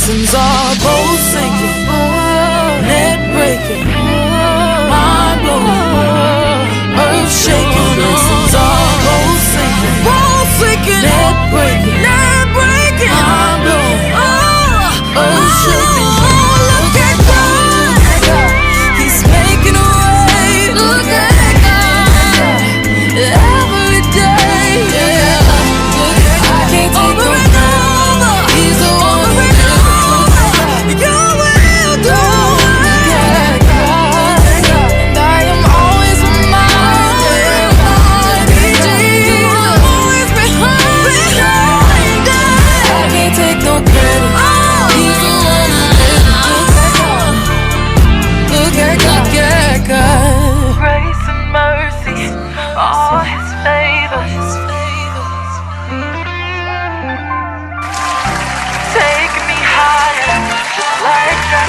Lessons are pulsating, net breaking, mind blowing, earth shaking. Lessons are pulsating, net breaking, mind blowing, earth shaking. Look at God, He's making a way. Look at God, every day. Yeah, I can't take no credit. He's the one who did it. You will do it. And I am always reminded. Jesus, I'm always behind it. I can't take no credit. He's the one who did it. Look at God. Grace and mercy, all His favors. Take me higher, just like that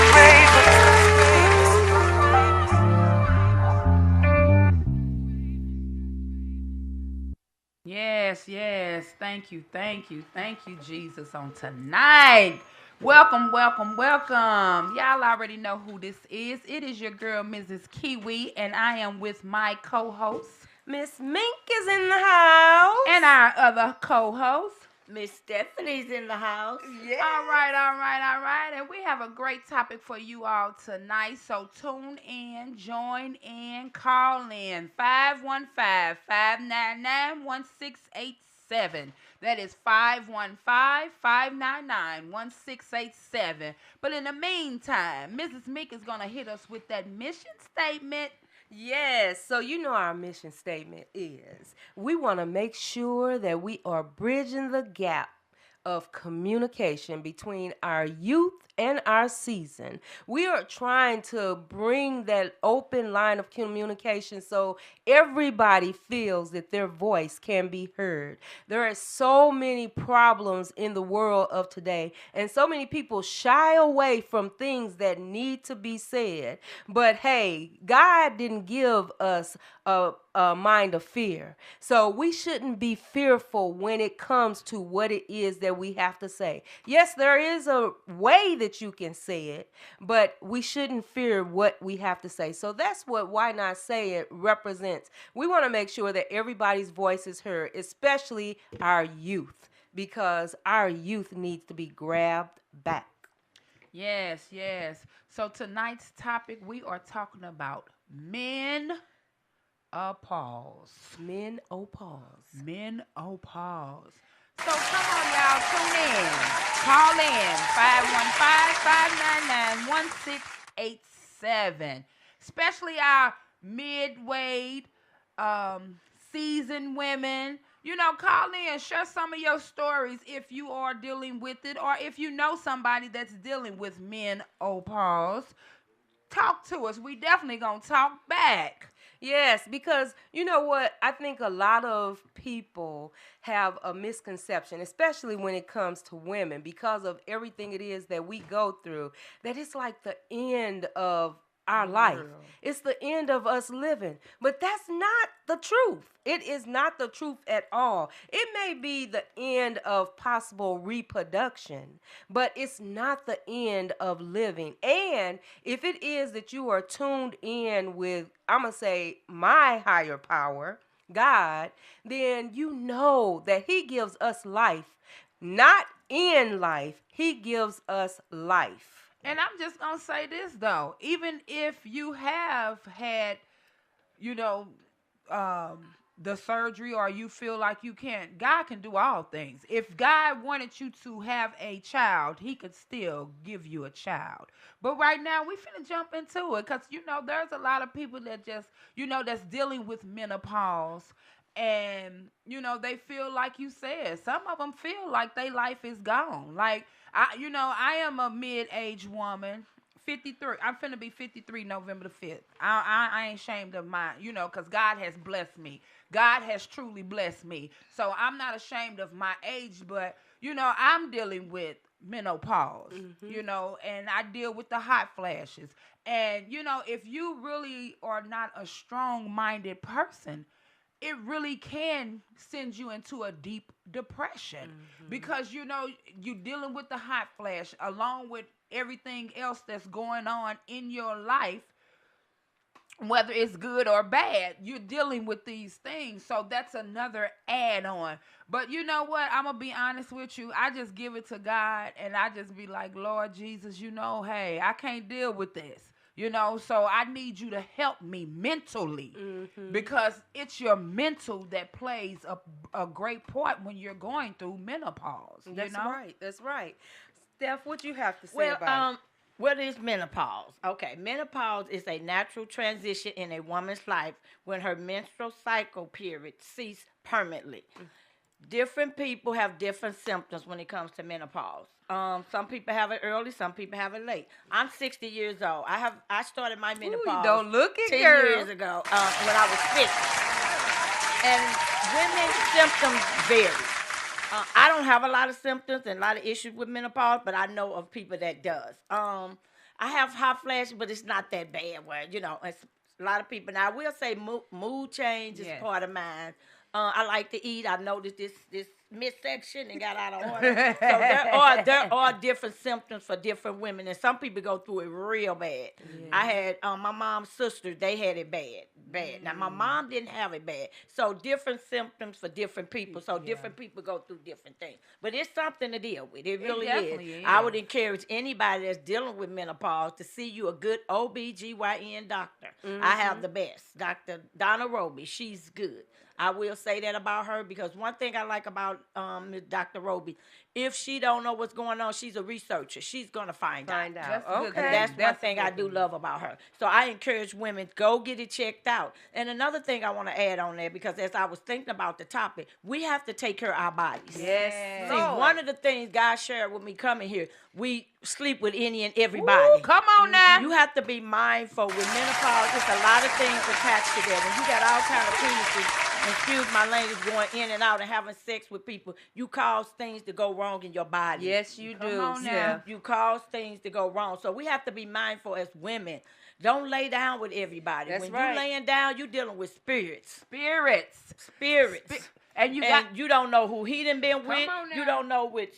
Yes, yes. Thank you, Jesus, on tonight. Welcome. Y'all already know who this is. It is your girl, Mrs. Kiwi, and I am with my co-host. Miss Mink is in the house. And our other co-host. Miss Stephanie's in the house. Yeah. All right. And we have a great topic for you all tonight. So tune in, join in, call in 515-599-1687. That is 515-599-1687. But in the meantime, Mrs. Mink is going to hit us with that mission statement. Yes, so you know our mission statement is we want to make sure that we are bridging the gap of communication between our youth and our season. We are trying to bring that open line of communication so everybody feels that their voice can be heard. There are so many problems in the world of today, and so many people shy away from things that need to be said. But hey, God didn't give us a mind of fear. So we shouldn't be fearful when it comes to what it is that we have to say. Yes, there is a way that you can say it, but we shouldn't fear what we have to say. So that's what Why Not Say It represents. We want to make sure that everybody's voice is heard, especially our youth, because our youth needs to be grabbed back. Yes. So tonight's topic, we are talking about menopause. Menopause. So come on, y'all, tune in. Call in 515-599-1687. Especially our midway seasoned women. Call in, share some of your stories if you are dealing with it, or if you know somebody that's dealing with menopause. Talk to us. We definitely gonna talk back. Yes, because you know what? I think a lot of people have a misconception, especially when it comes to women, because of everything it is that we go through, that it's like the end of our life. It's the end of us living. But that's not the truth. It is not the truth at all. It may be the end of possible reproduction, but it's not the end of living. And if it is that you are tuned in with, I'm going to say, my higher power, God, then you know that He gives us life, not in life. He gives us life. And I'm just going to say this, though. Even if you have had, the surgery, or you feel like you can't, God can do all things. If God wanted you to have a child, He could still give you a child. But right now, we finna jump into it because, there's a lot of people that just, that's dealing with menopause. And, they feel like you said, some of them feel like their life is gone. Like, I am a mid-aged woman, 53. I'm finna be 53 November the 5th. I ain't ashamed of mine, because God has blessed me. God has truly blessed me. So I'm not ashamed of my age, but, I'm dealing with menopause, and I deal with the hot flashes. And, if you really are not a strong-minded person, it really can send you into a deep depression because you're dealing with the hot flash along with everything else that's going on in your life, whether it's good or bad. You're dealing with these things, so that's another add-on. But you know what, I'm gonna be honest with you, I just give it to God and I just be like, Lord Jesus, hey, I can't deal with this. So I need you to help me mentally because it's your mental that plays a great part when you're going through menopause. That's right. That's right. Steph, what you have to say Well, about it? what is menopause? Okay, menopause is a natural transition in a woman's life when her menstrual cycle period ceases permanently. Different people have different symptoms when it comes to menopause. Some people have it early, some people have it late. I'm 60 years old. I started my menopause don't look it, 10 girl. years ago when I was 50. And women's symptoms vary. I don't have a lot of symptoms and a lot of issues with menopause, but I know of people that does. I have hot flashes, but it's not that bad where, it's a lot of people. Now, I will say mood change is part of mine. I like to eat. I noticed this midsection and got out of order. So there are different symptoms for different women, and some people go through it real bad. Yeah. I had my mom's sisters; they had it bad. Now my mom didn't have it bad. So different symptoms for different people. So different people go through different things. But it's something to deal with. It really is. I would encourage anybody that's dealing with menopause to see you a good OBGYN doctor. I have the best, Dr. Donna Roby. She's good. I will say that about her because one thing I like about Dr. Roby, if she don't know what's going on, she's a researcher. She's going to find out. Okay. And that's one thing I do love about her. So I encourage women, go get it checked out. And another thing I want to add on there, because as I was thinking about the topic, we have to take care of our bodies. Yes. See, one of the things God shared with me coming here, we sleep with any and everybody. Ooh, come on now. You have to be mindful with menopause. There's a lot of things attached to that. When you got all kind of penises, excuse my language, going in and out and having sex with people, you cause things to go wrong in your body. Yes, you do. Come on now. You cause things to go wrong. So we have to be mindful as women. Don't lay down with everybody. That's when right. you laying down, you dealing with spirits. Spirits. And you don't know who he done been with. on now. You don't know what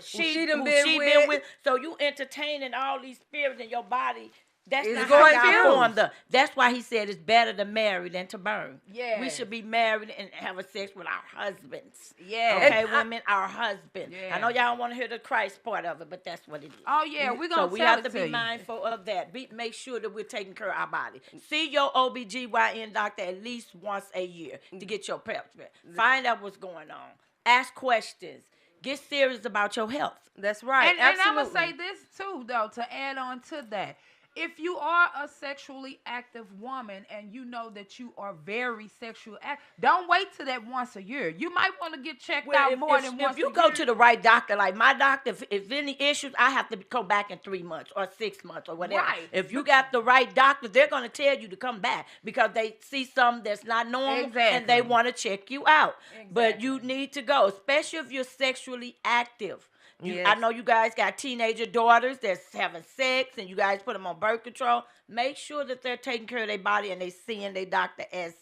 she done who been she with. been with. So you entertaining all these spirits in your body. That's It's not going how God to. formed us. That's why he said it's better to marry than to burn. Yeah. We should be married and having sex with our husbands. Yeah. Okay, women, our husband. Yeah. I know y'all don't want to hear the Christ part of it, but that's what it is. Oh yeah, we're gonna So we tell have it to be you. mindful of that. Make sure that we're taking care of our body. See your OBGYN doctor at least once a year to get your pep. Find out what's going on. Ask questions. Get serious about your health. That's right. And I'm gonna say this too, though, to add on to that. If you are a sexually active woman and you know that you are very sexually active, don't wait till that once a year. You might want to get checked out more than once a year. If you go to the right doctor, like my doctor, if any issues, I have to go back in 3 months or 6 months or whatever. Right. If you got the right doctor, they're going to tell you to come back because they see something that's not normal and they want to check you out. But you need to go, especially if you're sexually active. I know you guys got teenager daughters that's having sex and you guys put them on birth control. Make sure that they're taking care of their body and they seeing their doctor as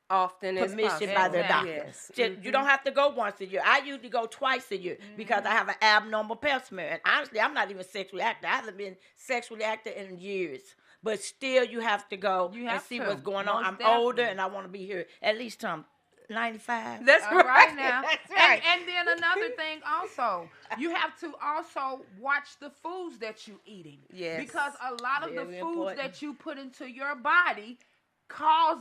often as permission possible. by their doctor. Yes. You don't have to go once a year. I usually go twice a year because I have an abnormal pap smear. And honestly, I'm not even sexually active. I haven't been sexually active in years. But still, you have to go and see what's going on. Most I'm older and I want to be here at least till I'm 95. That's All right. now. That's right. And then another thing also, you have to also watch the foods that you're eating. Yes. Because a lot of the Very foods important. that you put into your body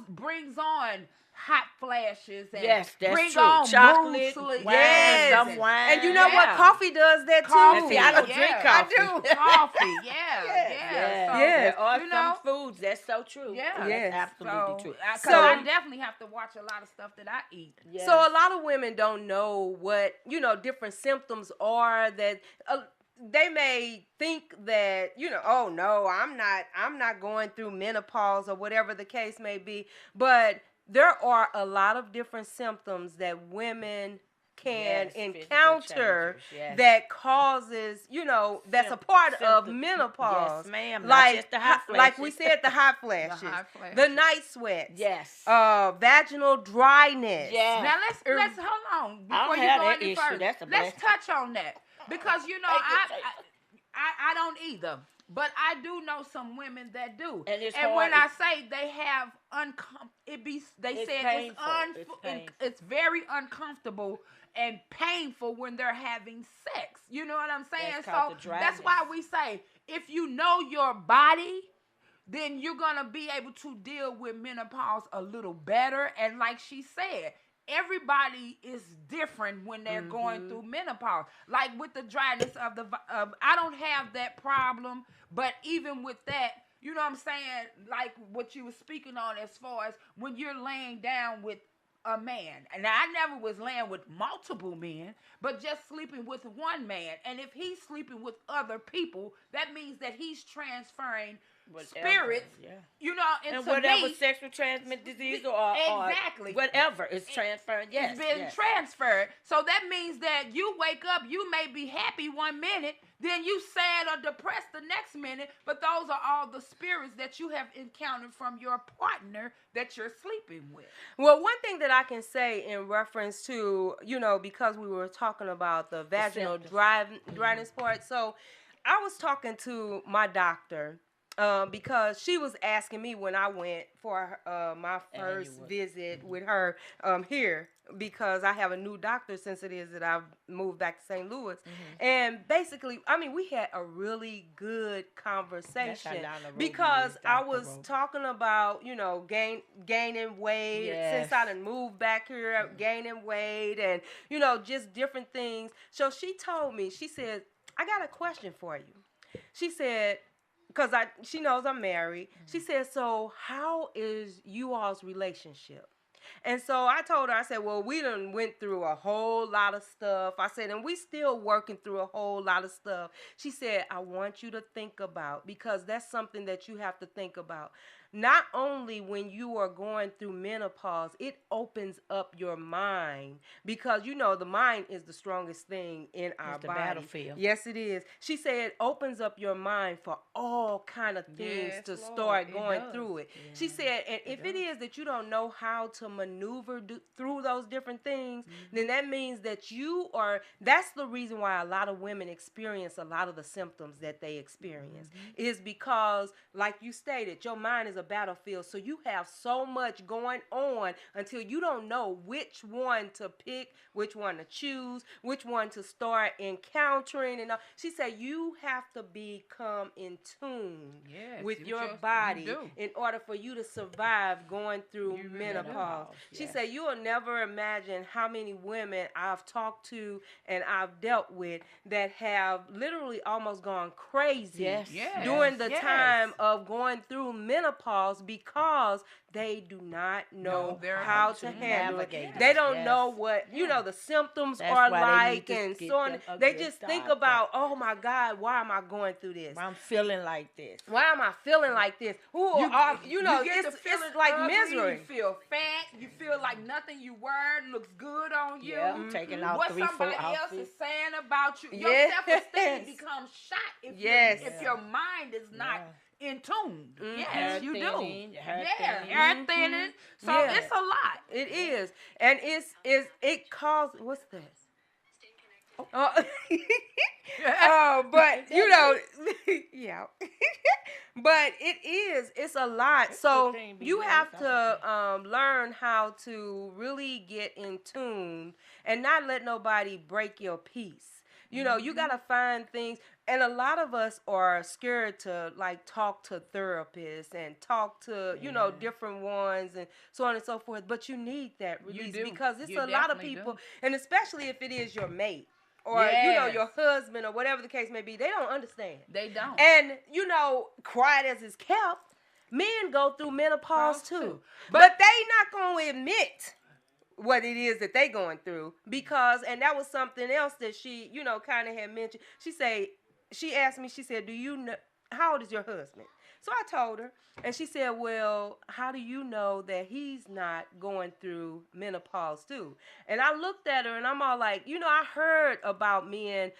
brings on hot flashes and Yes, that's bring true. on Chocolate, mood swings. wine, Yes. some wine. And you know what? Yeah. Coffee does that too. Coffee. See, I don't Yeah, drink I coffee. do. Coffee, yeah. Yeah. So, There are you some know, foods. That's so true. Yeah. That's Yes. absolutely true. So I definitely have to watch a lot of stuff that I eat. Yes. So a lot of women don't know what, different symptoms are that they may think that, oh no, I'm not going through menopause or whatever the case may be, but there are a lot of different symptoms that women can Yes, physical encounter changes, yes. that causes, that's a part of Symptom- menopause. Yes, ma'am. Not Like, just the hot like we flashes. said, the hot flashes, hot flashes. the night sweats, Yes. vaginal dryness. Yes. Now let's hold on I before don't you have go that any issue. further. That's a Let's blessing. touch on that because Thank you, I don't either, but I do know some women that do. And it's when hard. I say they have they It's said painful. it's It's painful. it's very uncomfortable and painful when they're having sex. You know what I'm saying? That's called So the dryness. that's why we say if you know your body, then you're going to be able to deal with menopause a little better. And like she said, everybody is different when they're going through menopause. Like with the dryness of I don't have that problem, but even with that, you know what I'm saying? Like what you were speaking on as far as when you're laying down with a man. And I never was laying with multiple men, but just sleeping with one man. And if he's sleeping with other people, that means that he's transferring spirits, Yeah. you know, into And whatever me. sexual transmitted disease or Exactly. whatever is transferred. Yes. It's been transferred. So that means that you wake up, you may be happy one minute, then you sad or depressed the next minute, but those are all the spirits that you have encountered from your partner that you're sleeping with. Well, one thing that I can say in reference to, because we were talking about the vaginal dryness part. So I was talking to my doctor because she was asking me when I went for my first visit with her here, because I have a new doctor since it is that I've moved back to St. Louis. And basically, we had a really good conversation because I was talking about, gaining weight since I done moved back here, gaining weight and, just different things. So she told me, she said, I got a question for you. She said, because she knows I'm married. She said, so how is you all's relationship? And so I told her, I said, well, we done went through a whole lot of stuff. I said, and we still working through a whole lot of stuff. She said, I want you to think about, because that's something that you have to think about. Not only when you are going through menopause, it opens up your mind, because the mind is the strongest thing in our body. Battlefield. Yes, it is. She said it opens up your mind for all kind of things to start going through it. Yeah. She said, and if it is that you don't know how to maneuver through those different things, then that means that that's the reason why a lot of women experience a lot of the symptoms that they experience, is because, like you stated, your mind is a battlefield. So you have so much going on until you don't know which one to pick, which one to choose, which one to start encountering. And she said you have to become in tune with your body in order for you to survive going through menopause. She said you will never imagine how many women I've talked to and I've dealt with that have literally almost gone crazy during the time of going through menopause, because they do not know how to handle it. They don't know what the symptoms are like, and so on. They just think about, oh my God, why am I going through this? I'm feeling like this. Why am I feeling like this? It's like ugly, misery. You feel fat. You feel like nothing you wear looks good on you. Yeah, I'm taking out what 3, 4 somebody else outfits. is saying about you. Your self-esteem becomes shot if your mind is not in tune. Yes, you do. Hair thinning. So it's a lot. It is, and it causes, what's this? But but it's a lot. So you have to learn how to really get in tune and not let nobody break your peace. You gotta find things, and a lot of us are scared to talk to therapists and talk to different ones and so on and so forth. But you need that release, because it's a lot of people, and especially if it is your mate or your husband or whatever the case may be, they don't understand. They don't. And quiet as it's kept, men go through menopause too, but they not gonna admit what it is that they going through, because, and that was something else that she kind of had mentioned. She asked me, she said, do you know, how old is your husband? So I told her, and she said, well, how do you know that he's not going through menopause too? And I looked at her and I'm all like, I heard about men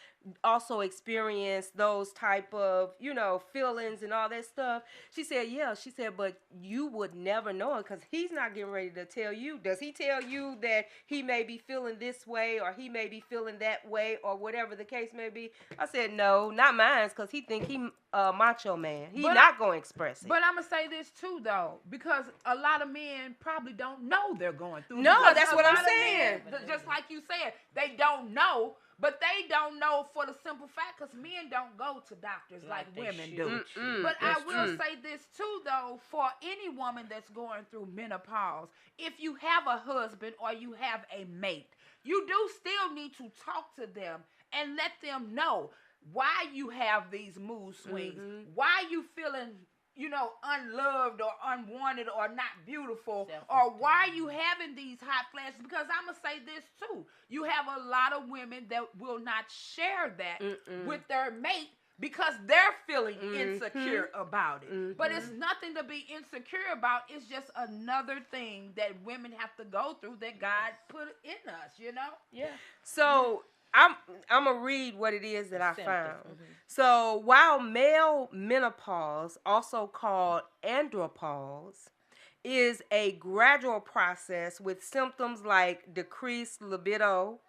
also experience those type of, feelings and all that stuff. She said, yeah. She said, but you would never know it because he's not getting ready to tell you. Does he tell you that he may be feeling this way or he may be feeling that way or whatever the case may be? I said, no, not mine, because he think he macho man. He not going to express it. But I'm going to say this too, though, because a lot of men probably don't know they're going through. No, because that's what I'm saying. Just like you said, they don't know. But they don't know for the simple fact because men don't go to doctors like women do. But I will say this too, though, for any woman that's going through menopause, if you have a husband or you have a mate, you do still need to talk to them and let them know why you have these mood swings, why you feeling unloved or unwanted or not beautiful, or why you having these hot flashes. Because I'm going to say this too. You have a lot of women that will not share that with their mate because they're feeling insecure about it. But it's nothing to be insecure about. It's just another thing that women have to go through that God put in us, Yeah. So I'm going to read what it is that I found. So while male menopause, also called andropause, is a gradual process with symptoms like decreased libido,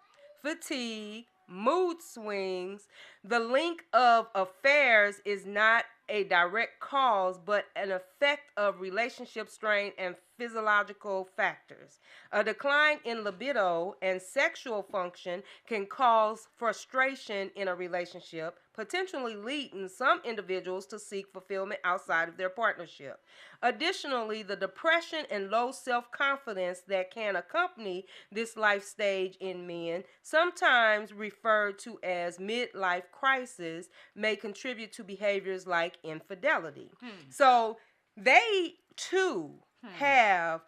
fatigue, mood swings, the link of affairs is not a direct cause, but an effect of relationship strain and physiological factors. A decline in libido and sexual function can cause frustration in a relationship, potentially leading some individuals to seek fulfillment outside of their partnership. Additionally, the depression and low self-confidence that can accompany this life stage in men, sometimes referred to as midlife crisis, may contribute to behaviors like infidelity. So they too have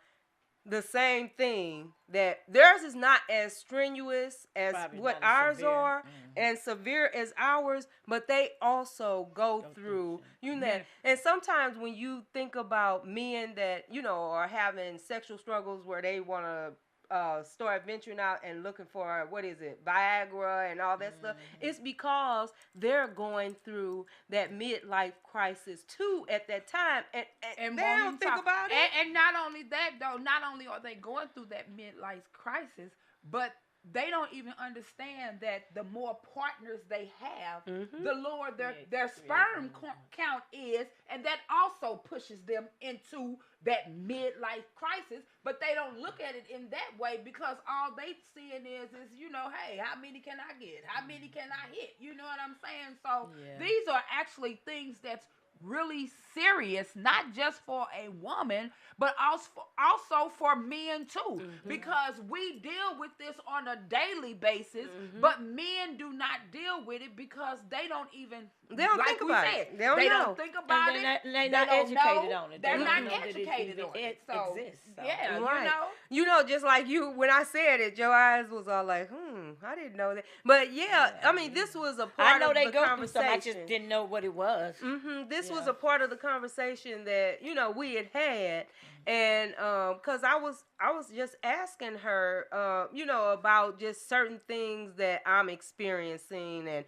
the same thing, that theirs is not as strenuous as Probably what not as ours severe. are and severe as ours, but they also go through, and sometimes when you think about men that, are having sexual struggles where they want to start venturing out and looking for, Viagra and all that stuff, it's because they're going through that midlife crisis too at that time, and they don't think about it. And not only that, though, not only are they going through that midlife crisis, but they don't even understand that the more partners they have, the lower their sperm count is, and that also pushes them into that midlife crisis. But they don't look at it in that way because all they seeing is hey, how many can I get? How many can I hit? You know what I'm saying? So these are actually things that's really serious, not just for a woman, but also for men too, because we deal with this on a daily basis, but men do not deal with it because they don't even think about it. They don't think about and it. They're not educated on it. They're They not don't know that educated on it. So exists. So. yeah, right. Just like you, when I said it, your eyes was all like, I didn't know that. But I mean, this was a part of the conversation. I know they go through something, I just didn't know what it was. This was a part of the conversation that we had, and because I was just asking her, about just certain things that I'm experiencing, and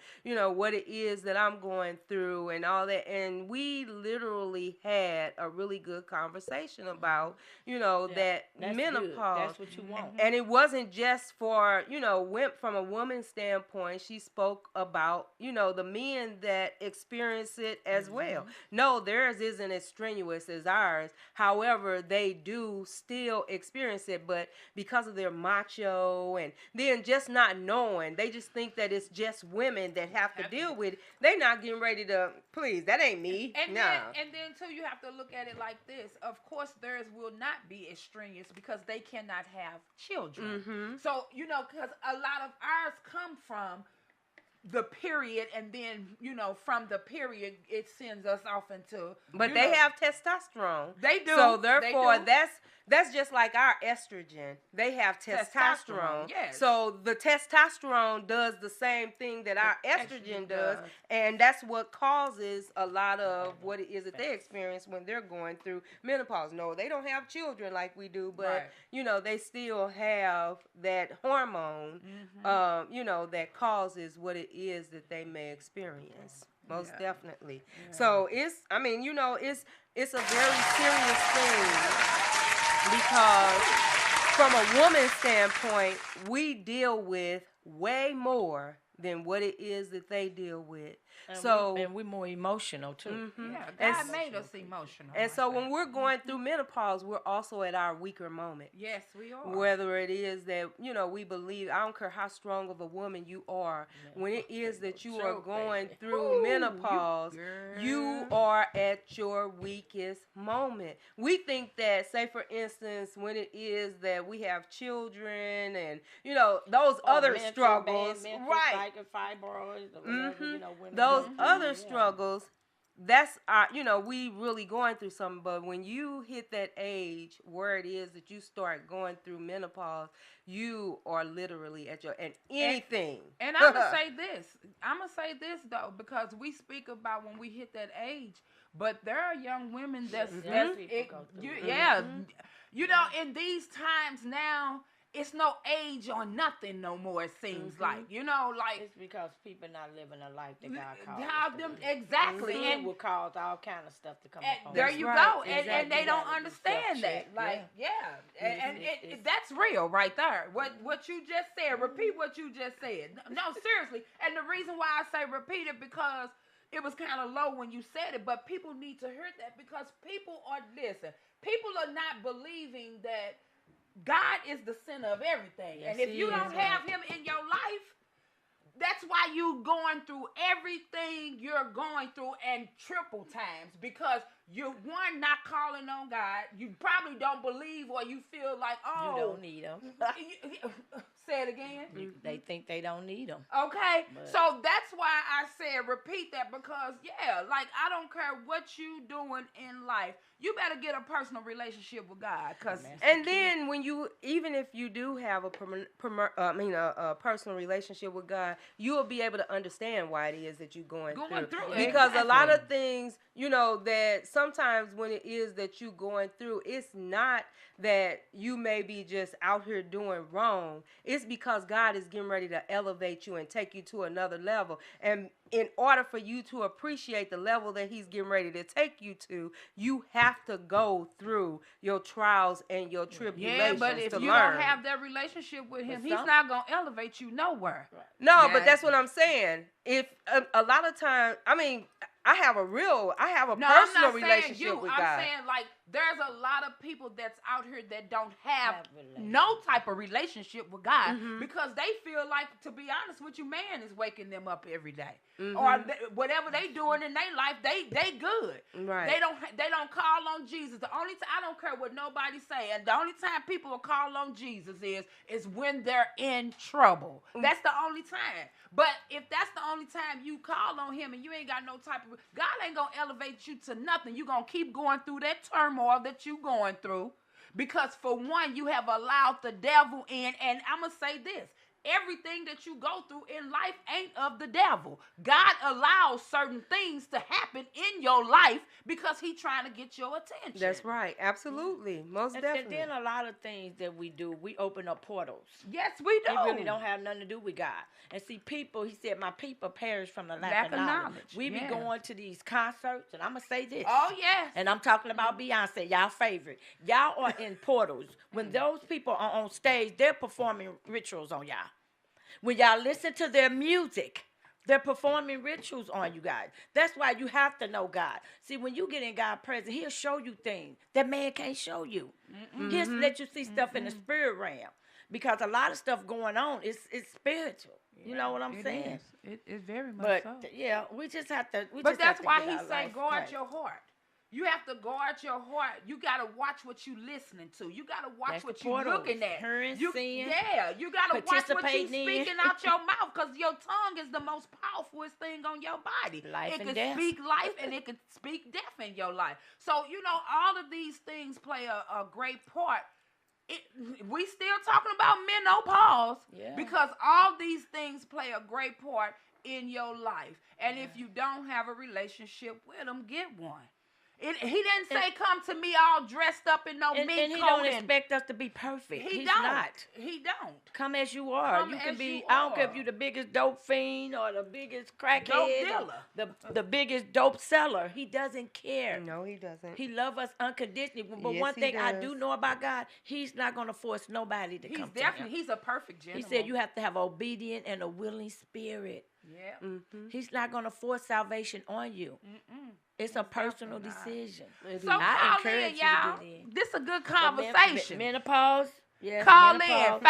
what it is that I'm going through, and all that, and we literally had a really good conversation about that menopause. That's what you want. And it wasn't just for from a woman's standpoint. She spoke about the men that experience it as well. No, theirs isn't as strenuous as ours. However, they do still experience it, but because of their macho and then just not knowing, they just think that it's just women that have to deal with it. They're not getting ready to, please, that ain't me. And then too, you have to look at it like this. Of course, theirs will not be as strenuous because they cannot have children. So, because a lot of ours come from the period, and then from the period it sends us off into. But they have testosterone. They do. So therefore, They do. that's just like our estrogen. They have testosterone. Yes. So the testosterone does the same thing that our estrogen does, and that's what causes a lot of what it is that they experience when they're going through menopause. No, they don't have children like we do, but they still have that hormone, that causes what it is that they may experience. Most definitely. Yeah. So it's a very serious thing. Because from a woman's standpoint, we deal with way more than what it is that they deal with. And we're more emotional too. Mm-hmm. Yeah, God made us emotional. And so when we're going through menopause, we're also at our weaker moment. Yes, we are. Whether it is that, we believe, I don't care how strong of a woman you are, when it is that you are going through menopause, you are at your weakest moment. We think that, say for instance, when it is that we have children and, those other struggles, right? Fibroids, or whatever, those other struggles, that's our, we really going through something. But when you hit that age where it is that you start going through menopause, you are literally at your anything. And I'm gonna say this though, because we speak about when we hit that age, but there are young women in these times now. It's no age or nothing no more, it seems like. It's because people not living a life that God called them. Exactly. And will cause all kind of stuff to come up. There you go. And they don't understand that. And that's real right there. What you just said. Repeat what you just said. No, seriously. And the reason why I say repeat it, because it was kind of low when you said it, but people need to hear that, because people are not believing that God is the center of everything. Yes, and if you don't have him in your life, that's why you going through everything you're going through and triple times, because you're not calling on God. You probably don't believe, or you feel like, you don't need him. Say it again. They think they don't need him. Okay. So that's why I said repeat that, because I don't care what you doing in life, you better get a personal relationship with God. And then even if you do have a personal relationship with God, you will be able to understand why it is that you're going through it. Because a lot of things, that sometimes when it is that you going through, it's not that you may be just out here doing wrong. It's because God is getting ready to elevate you and take you to another level. And in order for you to appreciate the level that he's getting ready to take you to, you have to go through your trials and your tribulations. Yeah, but if you don't have that relationship with him, he's not going to elevate you nowhere. Right. No, but that's what I'm saying. If a lot of times, I have a personal relationship with God. I'm saying there's a lot of people that's out here that don't have no type of relationship with God, because they feel like, to be honest with you, man is waking them up every day, or whatever they doing in their life, they good. Right. They don't call on Jesus. The only time, I don't care what nobody say, and the only time people will call on Jesus is when they're in trouble. That's the only time. But if that's the only time you call on him and you ain't got no type of, God ain't gonna elevate you to nothing. You gonna keep going through that turmoil that you going through, because for one, you have allowed the devil in. And I'm gonna say this: everything that you go through in life ain't of the devil. God allows certain things to happen in your life because he's trying to get your attention. That's right. Absolutely. Most definitely. And then a lot of things that we do, we open up portals. Yes, we do. It really don't have nothing to do with God. And see, people, he said, my people perish from the lack of knowledge. We be going to these concerts, and I'm going to say this. Oh, yes. And I'm talking about Beyonce, y'all favorite. Y'all are in portals. When those people are on stage, they're performing rituals on y'all. When y'all listen to their music, they're performing rituals on you guys. That's why you have to know God. See, when you get in God's presence, he'll show you things that man can't show you. He'll let you see stuff in the spirit realm. Because a lot of stuff going on, it's spiritual. You know what I'm saying? It's very much so. Yeah, we just have to. But that's why he say, guard your heart. You have to guard your heart. You gotta watch what you listening to. You gotta watch That's what the you portals. looking at. Hearing, seeing, you gotta watch what you participating in. speaking out your mouth, because your tongue is the most powerful thing on your body. Life it and can death. speak life and it can speak death in your life. So all of these things play a great part. We still talking about menopause because all these things play a great part in your life. And if you don't have a relationship with them, get one. He didn't say come to me all dressed up in no mink coat. And he don't expect us to be perfect. He's not. He don't. Come as you are. You can be. I don't care if you're the biggest dope fiend or the biggest crackhead, or the biggest dope seller. He doesn't care. No, he doesn't. He loves us unconditionally. But Yes, one he thing I does. do know about God, He's not going to force nobody to come to Him. He's a perfect gentleman. He said you have to have obedient and a willing spirit. Yeah. Mm-hmm. He's not going to force salvation on you. It's a personal decision. So call in, y'all. This is a good conversation. Menopause. Yeah, call menopause. in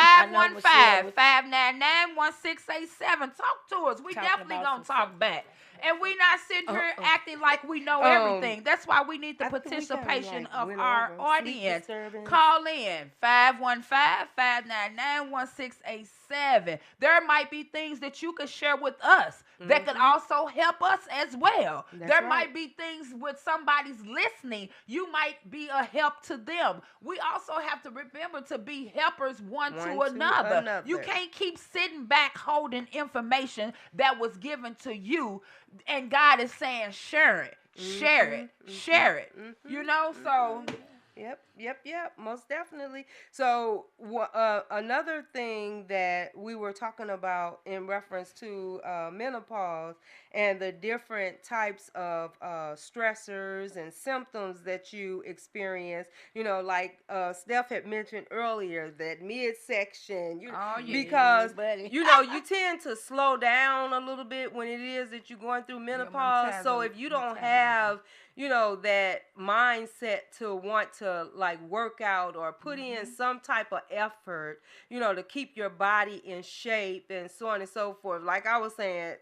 515-599-1687. Talk to us. We definitely gonna talk back. And we not sitting here acting like we know everything. That's why we need the participation of our audience. Call in 515-599-1687. There might be things that you could share with us that could also help us as well. There might be things with somebody's listening. You might be a help to them. We also have to remember to be helpers one to another. You can't keep sitting back holding information that was given to you, and God is saying share it, share it. So Yep, most definitely. So another thing that we were talking about in reference to menopause and the different types of stressors and symptoms that you experience, like Steph had mentioned earlier, that midsection, because you tend to slow down a little bit when it is that you're going through menopause. So if you don't have that mindset to want to work out or put in some type of effort, to keep your body in shape and so on and so forth. Like I was saying,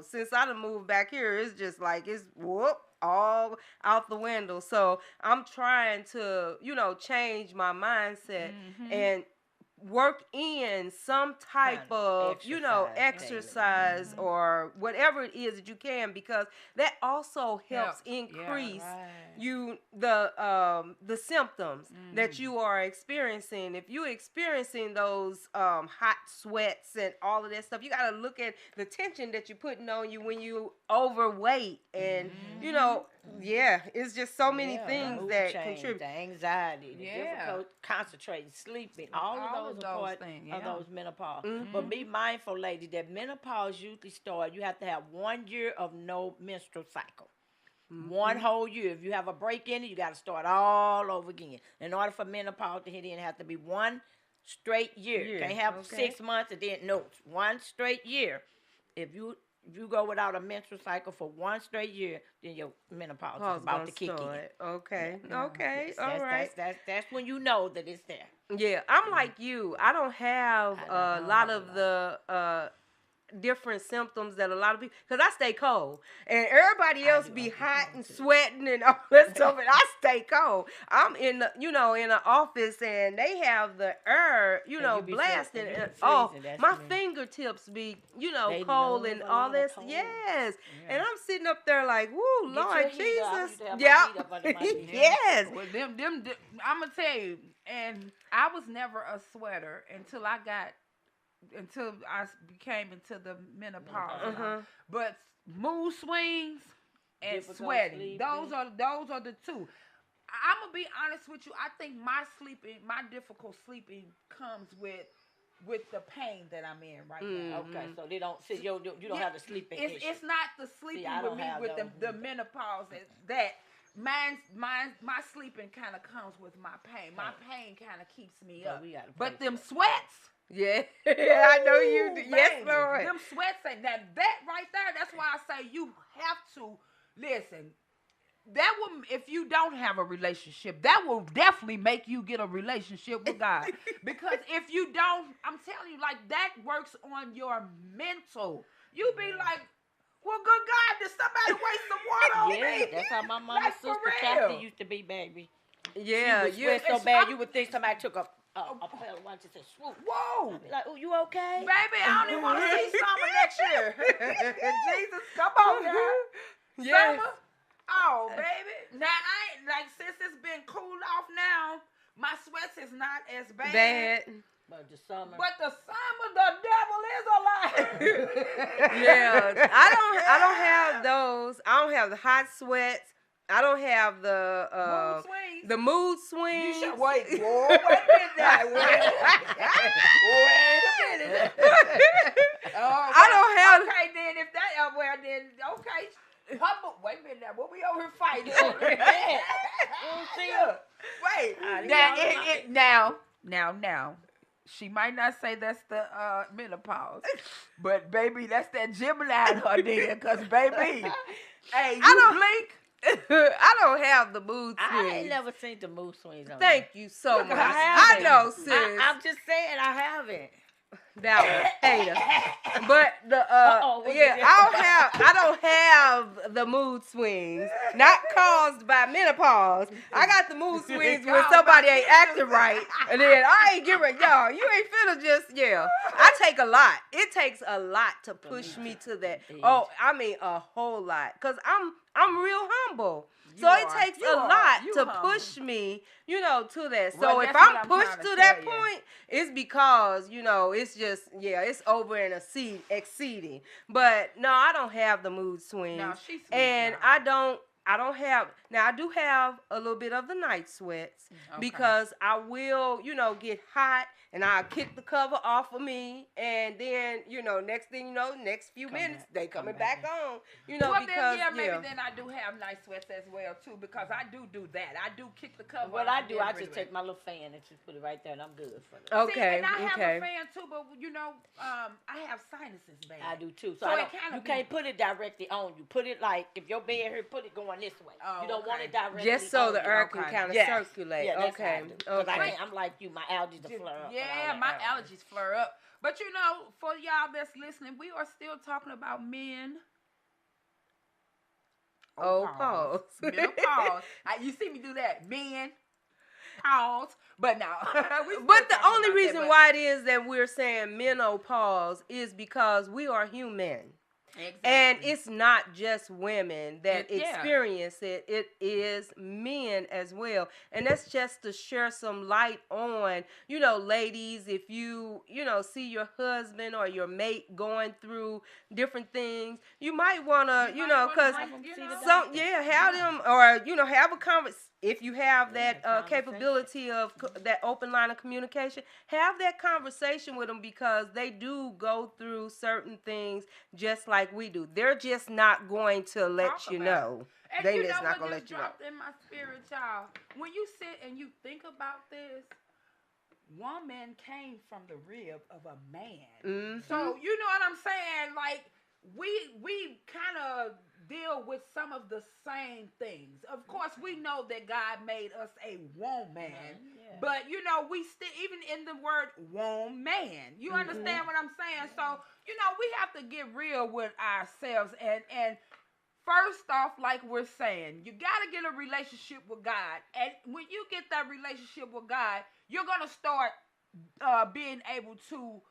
since I done moved back here, it's just it's all out the window. So I'm trying to, change my mindset and work in some type of exercise or whatever it is that you can, because that also helps increase the symptoms that you are experiencing. If you're experiencing those hot sweats and all of that stuff, you got to look at the tension that you're putting on you when you overweight, and it's just so many things that contribute. The anxiety, the difficult concentrating, sleeping, all of those are part of those menopause. But be mindful, lady, that menopause usually starts, you have to have 1 year of no menstrual cycle. 1 whole year. If you have a break in it, you got to start all over again. In order for menopause to hit in, it has to be 1 straight year. You can't have 6 months and then 1 straight year. If you go without a menstrual cycle for 1 straight year, then your menopause is about to kick in. Okay. All right. That's when you know that it's there. Yeah, I'm like you. I don't have a lot of the different symptoms that a lot of people, because I stay cold and everybody else be hot and sweating and all that stuff, and I stay cold. I'm in the in an office and they have the air blasting, and my fingertips be cold and all this. Yes, and I'm sitting up there like, woo, Lord Jesus. Yes. Well, them I'm gonna tell you, and I was never a sweater until I became into the menopause. But mood swings and sweating, sleeping. Those are the two. I'm gonna be honest with you. I think my difficult sleeping comes with the pain that I'm in right now. Okay, so you don't have the sleeping issue. It's not the sleeping with me with the menopause. That my sleeping kind of comes with my pain. My pain kind of keeps me up. But them sweats. Yeah, I know you do. Yes, Lord. Them sweats ain't that right there. That's why I say you have to listen. That will, if you don't have a relationship, that will definitely make you get a relationship with God. Because if you don't, I'm telling you, that works on your mental. You be like, Well, good God, did somebody waste some water on Yeah, me? that's how my mama's Like, for sister real. Kathy used to be, baby. Yeah, She would sweat so bad you would think somebody took a pill and watch it say swoop. Whoa. Be like, oh, you okay? Baby, I don't even want to see summer next year. Jesus, come on now. Yes. Summer? Oh, baby. Now, I ain't, like, since it's been cooled off now, my sweats is not as bad. Bad. But the summer. But the summer, the devil is alive. Yeah, I don't have those. I don't have the hot sweats. I don't have the Mood swings. the mood You swings. should wait. Whoa, wait a minute now. Wait a minute. Oh, I don't have. Okay, then if that well, then okay. Humble. Wait a minute now. What we over here fighting? Wait. Now. She might not say that's the menopause, but baby, that's that Gemini in her then. Cause baby, hey, you blink. I don't have the mood I swings. ain't never seen the mood swings on Thank you so Look, much. I I haven't. know, sis. I'm just saying I haven't. That was hater. But the what yeah, is it? I don't have the mood swings. Not caused by menopause. I got the mood swings when somebody ain't acting right. And then I ain't giving y'all. You ain't finna just I take a lot. It takes a lot to push me to that. Oh, I mean a whole lot. Cause I'm real humble. So it takes a lot to push me, to that. So Well, if that's what I'm I'm pushed trying to to that tell you. point, it's because, it's just, it's over and exceeding. But no, I don't have the mood swings. No, she's sweet, and y'all. I don't have, now I do have a little bit of the night sweats because I will, get hot and I'll kick the cover off of me. And then, next thing you know, next few minutes, they coming back on, Well, because, then, maybe then I do have night sweats as well, too, because I do that. I do kick the cover What off I do, and I then just really- take my little fan and just put it right there, and I'm good for it. Okay, See, and I have okay. a fan, too, but, I have sinuses, baby. I do too. So So it kinda you be- can't put it directly on you. Put it like if your bed here, put it going this way. Oh, You don't want okay. it directly. Just so on the you. air can kind of Yes. circulate. Yeah, that's Okay. how I do. 'Cause Okay. I'm like you. My allergies will flare up. and all Yeah, that my allergy. allergies flare up. But for y'all that's listening, we are still talking about men. Pause. Menopause. You see me do that. Men. Pause. But no. But the only reason why it is that we're saying menopause is because we are human. Exactly. And it's not just women that Yeah. experience it. It is men as well. And that's just to share some light on, ladies, if you, see your husband or your mate going through different things, you might want to, because have them or, have a conversation. If you have that capability of that open line of communication, have that conversation with them because they do go through certain things just like we do. They're just not going to let Talk you about know. And They you just know not what going to just let you know. dropped in my spirit, y'all? When you sit and you think about this, woman came from the rib of a man. Mm-hmm. So you know what I'm saying? Like we kind of deal with some of the same things. Of course, we know that God made us a woman, but we still even in the word woman. You understand what I'm saying? So we have to get real with ourselves and. First off, like we're saying, you got to get a relationship with God. And when you get that relationship with God, you're going to start being able to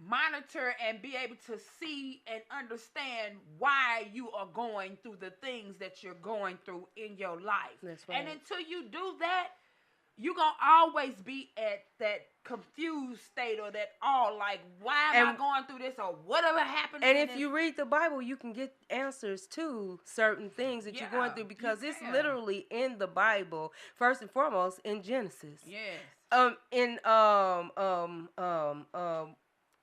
monitor and be able to see and understand why you are going through the things that you're going through in your life. That's right. And until you do that, you're going to always be at that confused state or that like, why am I going through this or whatever happened? And if you read the Bible, you can get answers to certain things that you're going through because it's literally in the Bible, first and foremost, in Genesis. Yes.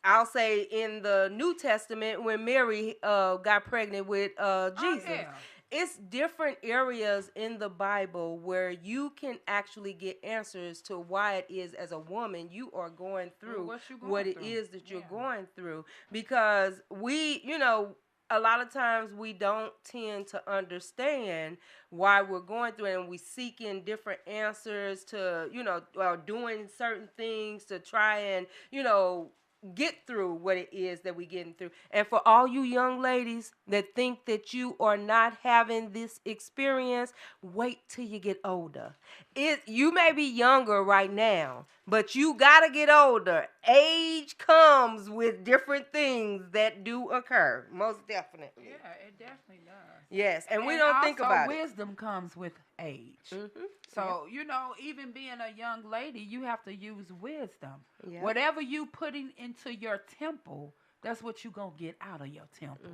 I'll say in the New Testament when Mary got pregnant with Jesus. Oh, yeah. It's different areas in the Bible where you can actually get answers to why it is as a woman you are going through what it is that you're going through. Because we, a lot of times we don't tend to understand why we're going through it, and we seek in different answers to, doing certain things to try and, get through what it is that we're getting through. And for all you young ladies that think that you are not having this experience, wait till you get older. You may be younger right now, but you gotta get older. Age comes with different things that do occur, most definitely. Yeah, it definitely does. Yes, and we don't think also, about it. wisdom comes with age. So, you know, even being a young lady, you have to use wisdom. Yep. Whatever you putting into your temple, that's what you're going to get out of your temple.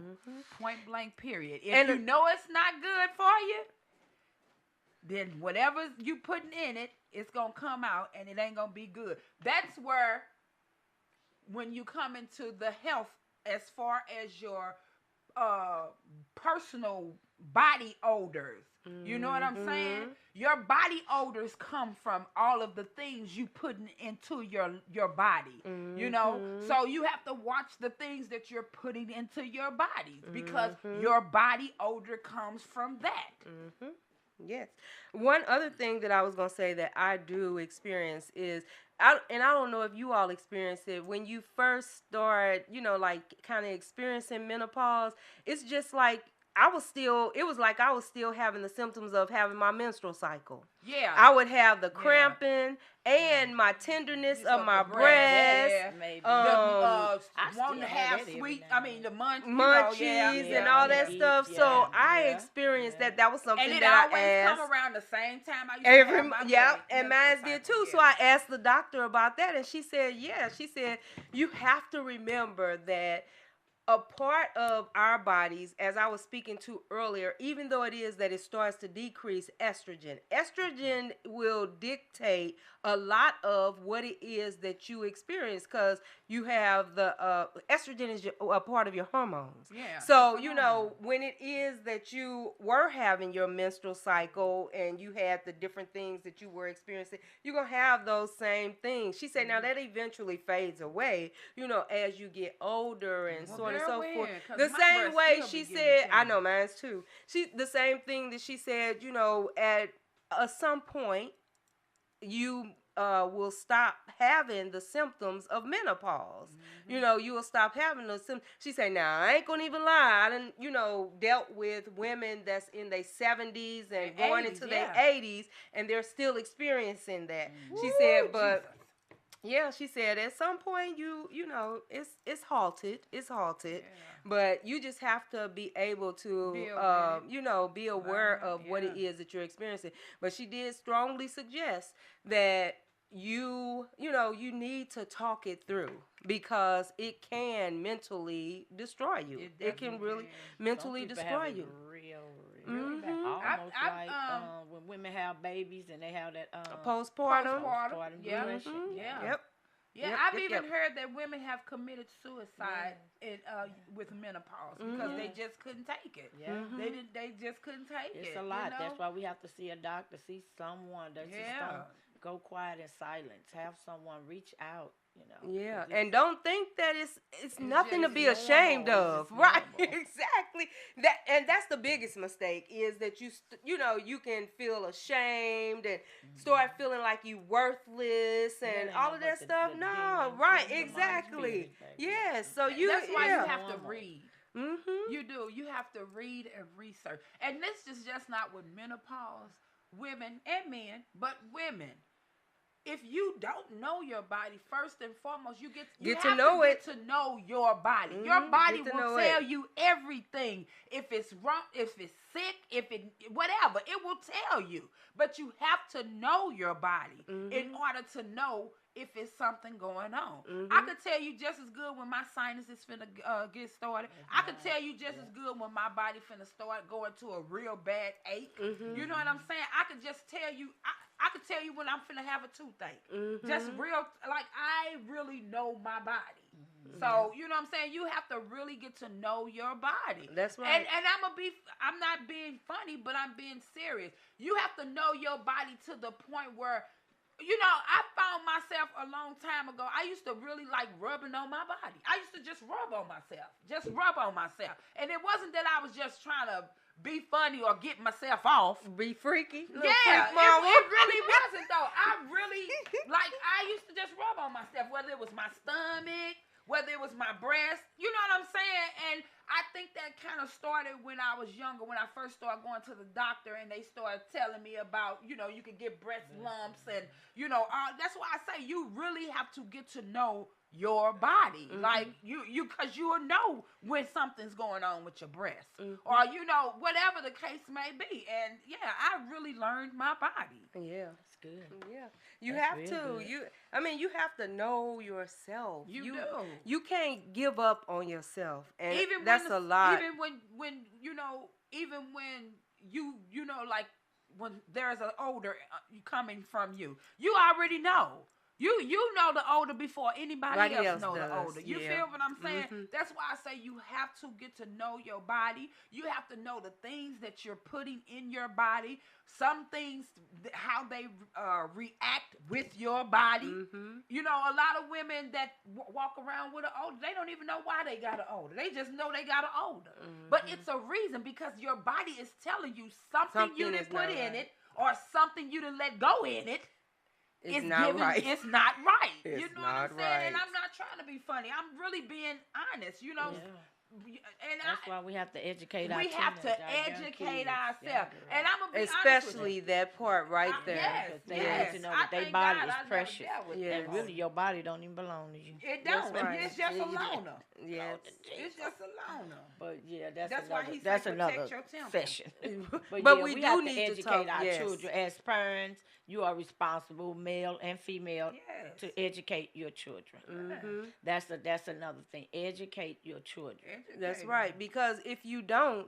Point blank, period. If you know it's not good for you, then whatever you putting in it, it's going to come out and it ain't going to be good. That's where, when you come into the health, as far as your personal body odors, you know what I'm saying? Your body odors come from all of the things you putting into your body, you know? So you have to watch the things that you're putting into your bodies, because your body odor comes from that. Yes. One other thing that I was going to say that I do experience is, I don't know if you all experience it, when you first start, you know, like kind of experiencing menopause, it's just like I was still having the symptoms of having my menstrual cycle. Yeah. I would have the cramping and my tenderness of my breast. Maybe. Wanting to have sweet, the munchies and all that stuff. So I experienced that. That was something and it that always I asked. come around the same time I used to have my and mine did too. So I asked the doctor about that, and she said, you have to remember that a part of our bodies, as I was speaking to earlier, even though it is that it starts to decrease estrogen will dictate a lot of what it is that you experience, because you have the estrogen is a part of your hormones. Yeah. So, you know, when it is that you were having your menstrual cycle and you had the different things that you were experiencing, you're going to have those same things. She said, now that eventually fades away, you know, as you get older and so on and so forth. The same way she said, I know mine's too. The same thing that she said, you know, at some point, you will stop having the symptoms of menopause. You know, you will stop having those symptoms. She said, now, I ain't gonna even lie. I done, you know, dealt with women that's in their 70s and going into their 80s, and they're still experiencing that. She said, but... Jesus. Yeah, she said at some point you know it's halted, but you just have to be able to be aware of what it is that you're experiencing. But she did strongly suggest that you need to talk it through, because it can mentally destroy you. It can really mentally destroy you. Almost like when women have babies and they have that postpartum depression. I've even heard that women have committed suicide with menopause because they just couldn't take it. They just couldn't take it. It's a lot. You know? That's why we have to see a doctor, see someone that's just don't go quiet in silence. Have someone reach out. You know. Yeah, and don't think that it's nothing to be ashamed of, right? Exactly. That's the biggest mistake, is that you can feel ashamed and start feeling like you worthless and all of that stuff. No, right? Exactly. Yes. So that's why you have to read. You do. You have to read and research, and this is just not with menopause, women and men, but women. If you don't know your body, first and foremost, you have to know your body. Your body will tell you everything. If it's wrong, if it's sick, whatever, it will tell you. But you have to know your body in order to know if it's something going on. I could tell you just as good when my sinus is finna get started. I could tell you just as good when my body finna start going to a real bad ache. You know what I'm saying? I could just tell you. I could tell you when I'm finna have a toothache. Just real, like, I really know my body. So, you know what I'm saying? You have to really get to know your body. That's right. And I'm not being funny, but I'm being serious. You have to know your body to the point where, you know, I found myself a long time ago. I used to really like rubbing on my body. I used to just rub on myself. And it wasn't that I was just trying to be funny or get myself off. Be freaky. Yeah, it really wasn't though. I really, I used to just rub on myself, whether it was my stomach, whether it was my breast, you know what I'm saying? And I think that kind of started when I was younger, when I first started going to the doctor and they started telling me about, you know, you could get breast lumps and, you know, that's why I say you really have to get to know your body. Like because you will know when something's going on with your breast or, you know, whatever the case may be. And yeah, I really learned my body. Yeah. That's good. Yeah. You That's have real to. good. You have to know yourself. You do. You can't give up on yourself. And Even that's a lot. Even when you know, even when you know, like when there's an odor coming from you, you already know. You know the odor before anybody else know the odor. You feel what I'm saying? That's why I say you have to get to know your body. You have to know the things that you're putting in your body. Some things, how they react with your body. You know, a lot of women that walk around with an odor, they don't even know why they got an odor. They just know they got an odor. But it's a reason because your body is telling you something you didn't put in it or something you didn't let go in it. It's not right. It's not right. You know what I'm saying? Right. And I'm not trying to be funny. I'm really being honest, you know. Yeah. And That's why we have to educate we have to educate ourselves. And I'm going to be especially honest with that part right there. Yes, They yes. need to know I that their thank body God is I never precious. dealt with Yes. And really, your body don't even belong to you. It don't. That's right. It's just a loner. Yes. It's just a loner. But yeah, that's why another, he said that's protect another your temple. session. But yeah, we do have need to to educate talk- our yes. children as parents. You are responsible, male and female, Yes. to educate your children. That's another thing. Educate your children. That's right. Because if you don't,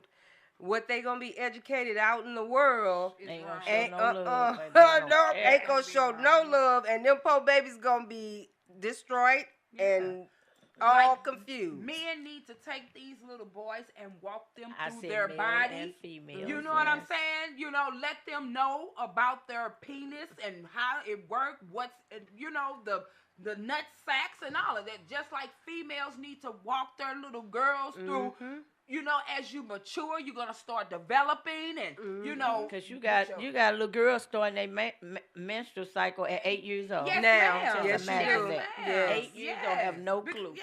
what they gonna be educated out in the world Ain't gonna show ain't no love. baby. no, Yeah. ain't gonna show no love, and them poor babies gonna be destroyed and all Like, confused. Men need to take these little boys and walk them I through said their male body. and female. You know what I'm saying? You know, let them know about their penis and how it works, what's, you know, the nut sacks and all of that. Just like females need to walk their little girls through. You know, as you mature, you're gonna start developing, and you know, Because you got a little girl starting their menstrual cycle at 8 years old. Yes, Now, ma'am. yes, Just imagine you do. that. Yes. 8 years old have no clue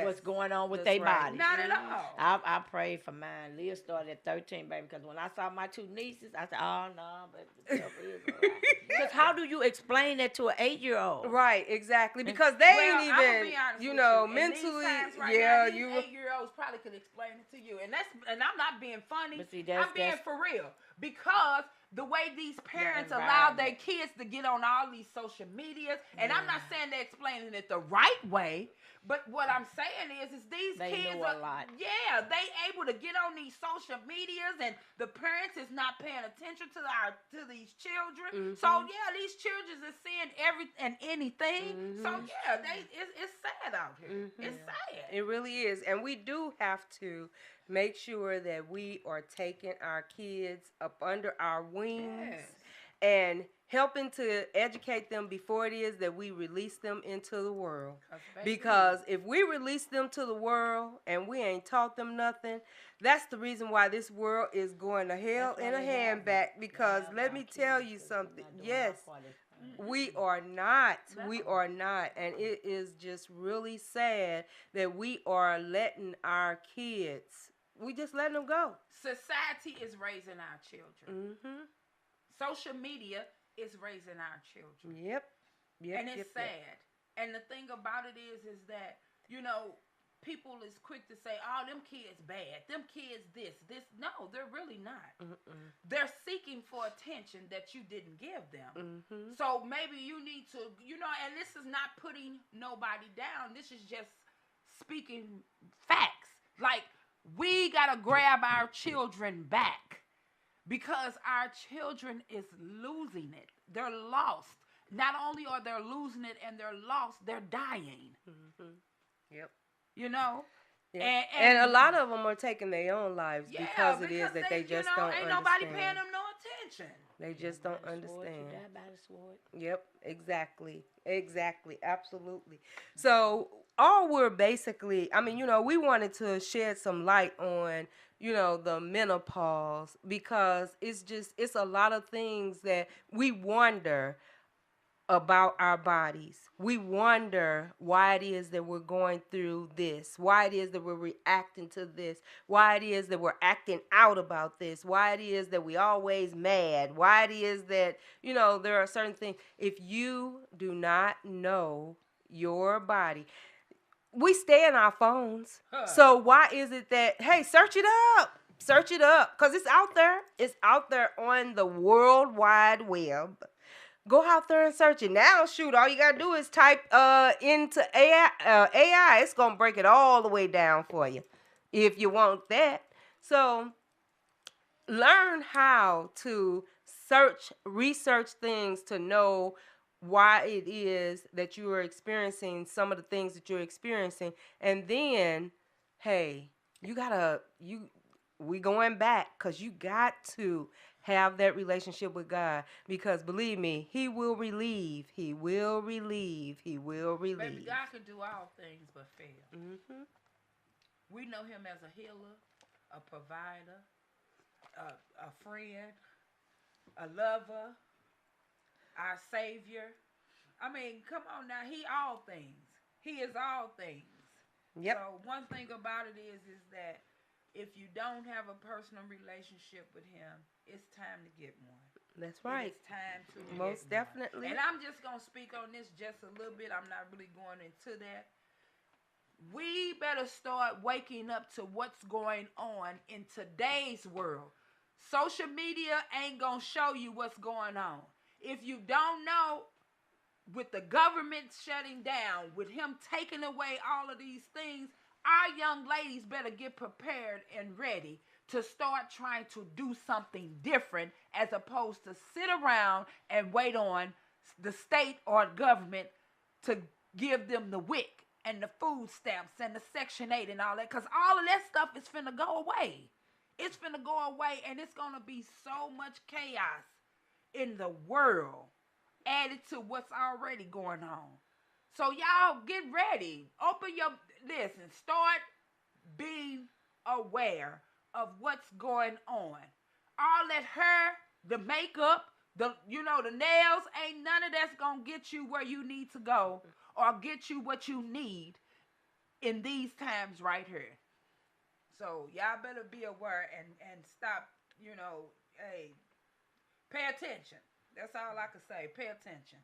what's going on with That's their right. body. Not at all. I prayed for mine. Leah started at 13, baby, because when I saw my two nieces, I said, oh, no, baby, the stuff is all right. Because how do you explain that to an 8-year-old? Right, exactly. Because they Well, ain't I'ma be even, honest you with know, you. In these mentally, times right yeah, now, these you. 8-year-olds probably could explain it to you, and I'm not being funny. But see, that's- I'm being that's- for real because the way these parents allow environment. their kids to get on all these social medias, and I'm not saying they're explaining it the right way, but what I'm saying is these They kids know a are, lot. yeah, they able to get on these social medias, and the parents is not paying attention to these children. So yeah, these children is seeing every and anything. So yeah, it's sad out here. It's sad. It really is. And we do have to make sure that we are taking our kids up under our wings Yes. and helping to educate them before it is that we release them into the world. Because if we release them to the world and we ain't taught them nothing, that's the reason why this world is going to hell in a handbag. Because let me tell you something. Yes. We are not. We are not. And it is just really sad that we are letting our kids, we just letting them go. Society is raising our children. Social media is raising our children. Yep. And it's sad. And the thing about it is that, you know, people is quick to say, oh, them kids bad. Them kids this. No, they're really not. They're seeking for attention that you didn't give them. So maybe you need to, you know, and this is not putting nobody down. This is just speaking facts. Like, we got to grab our children back because our children is losing it. They're lost. Not only are they losing it and they're lost, they're dying. Yep. You know? Yeah. And a lot of them are taking their own lives Yeah, because it is that they just don't ain't understand. nobody paying them no attention. They just don't Sword, understand. you die by the sword. Yep, exactly, absolutely. So all we're basically, I mean, you know, we wanted to shed some light on, you know, the menopause because it's a lot of things that we wonder, about our bodies. We wonder why it is that we're going through this, why it is that we're reacting to this, why it is that we're acting out about this, why it is that we always mad, why it is that, there are certain things. If you do not know your body, we stay in our phones. So why is it that, hey, search it up. Search it up. Because it's out there. It's out there on the World Wide Web. Go out there and search it. Now, shoot, all you got to do is type into AI. It's going to break it all the way down for you if you want that. So learn how to research things to know why it is that you are experiencing some of the things that you're experiencing. And then, hey, we going back, because you got to have that relationship with God, because believe me, He will relieve. He will relieve. He will relieve. Baby, God can do all things but fail. Mm-hmm. We know Him as a healer, a provider, a friend, a lover, our Savior. I mean, come on now. He all things. He is all things. Yep. So one thing about it is that if you don't have a personal relationship with Him, it's time to get one. That's right. It's time to Most get definitely. one. And I'm just going to speak on this just a little bit. I'm not really going into that. We better start waking up to what's going on in today's world. Social media ain't going to show you what's going on. If you don't know, with the government shutting down, with him taking away all of these things, our young ladies better get prepared and ready to start trying to do something different, as opposed to sit around and wait on the state or government to give them the WIC and the food stamps and the Section 8 and all that, because all of that stuff is finna go away. It's finna go away, and it's gonna be so much chaos in the world added to what's already going on. So y'all get ready. Open your listen. Start being aware of what's going on. All that hair, the makeup, the nails, ain't none of that's gonna get you where you need to go or get you what you need in these times right here. So y'all better be aware and stop, hey, pay attention. That's all I can say. Pay attention.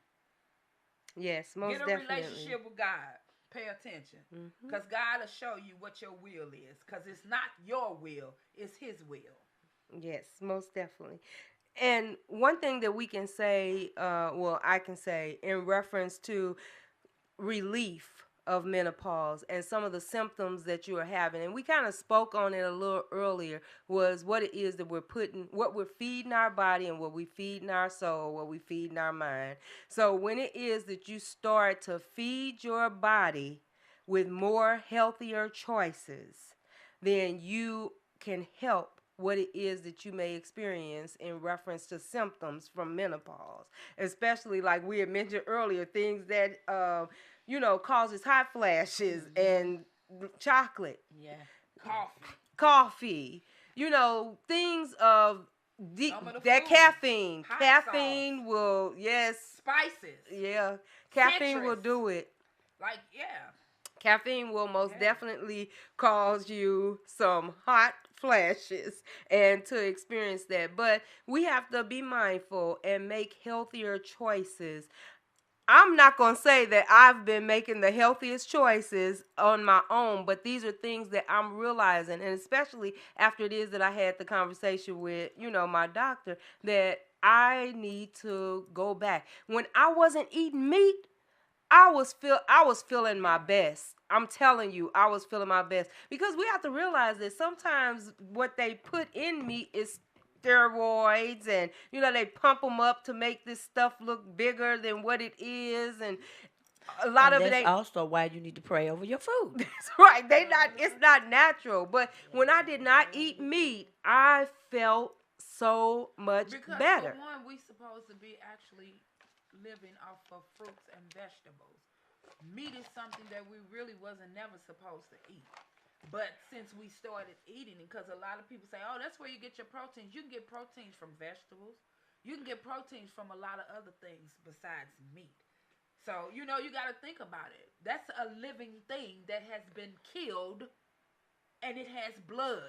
Yes, most definitely. Get a relationship with God. Pay attention. Because God will show you what your will is. Because it's not your will. It's His will. Yes, most definitely. And one thing that we can say, I can say in reference to relief of menopause and some of the symptoms that you are having, and we kind of spoke on it a little earlier, was what it is that what we're feeding our body and what we feeding our soul, what we feeding our mind. So when it is that you start to feed your body with more healthier choices, then you can help what it is that you may experience in reference to symptoms from menopause, especially like we had mentioned earlier, things that causes hot flashes and chocolate. Yeah. Coffee. Things of that caffeine. Hot Caffeine sauce. will, yes. Spices. Yeah. Caffeine Citrus. will do it. Like, yeah. Caffeine will most definitely cause you some hot flashes and to experience that. But we have to be mindful and make healthier choices. I'm not going to say that I've been making the healthiest choices on my own, but these are things that I'm realizing, and especially after it is that I had the conversation with, my doctor, that I need to go back. When I wasn't eating meat, I was feeling my best. I'm telling you, I was feeling my best, because we have to realize that sometimes what they put in meat is steroids, and they pump them up to make this stuff look bigger than what it is, and a lot of it ain't. That's also why you need to pray over your food. That's right. It's not natural. But when I did not eat meat, I felt so much better. For one, we supposed to be actually living off of fruits and vegetables. Meat is something that we really wasn't never supposed to eat. But since we started eating it, because a lot of people say, oh, that's where you get your proteins. You can get proteins from vegetables. You can get proteins from a lot of other things besides meat. So, you know, you got to think about it. That's a living thing that has been killed and it has blood.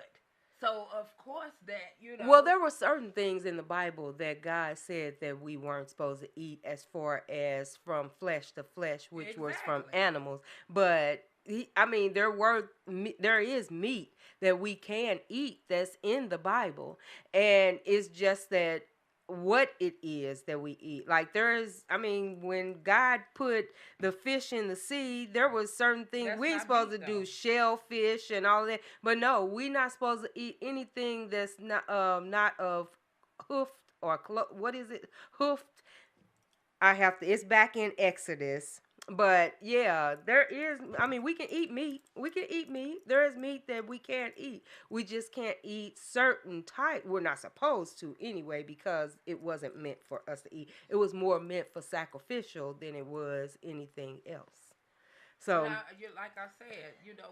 So, of course, that, you know. Well, there were certain things in the Bible that God said that we weren't supposed to eat as far as from flesh to flesh, which was from Exactly. animals. But there is meat that we can eat that's in the Bible, and it's just that what it is that we eat. Like when God put the fish in the sea, there was certain things That's we ain't not supposed meat, to do, though. shellfish and all that. But no, we're not supposed to eat anything that's not of hoofed or what is it? Hoofed. It's back in Exodus. But yeah, there is, we can eat meat. We can eat meat. There is meat that we can't eat. We just can't eat certain type. We're not supposed to anyway, because it wasn't meant for us to eat. It was more meant for sacrificial than it was anything else. So Now, like I said, you know,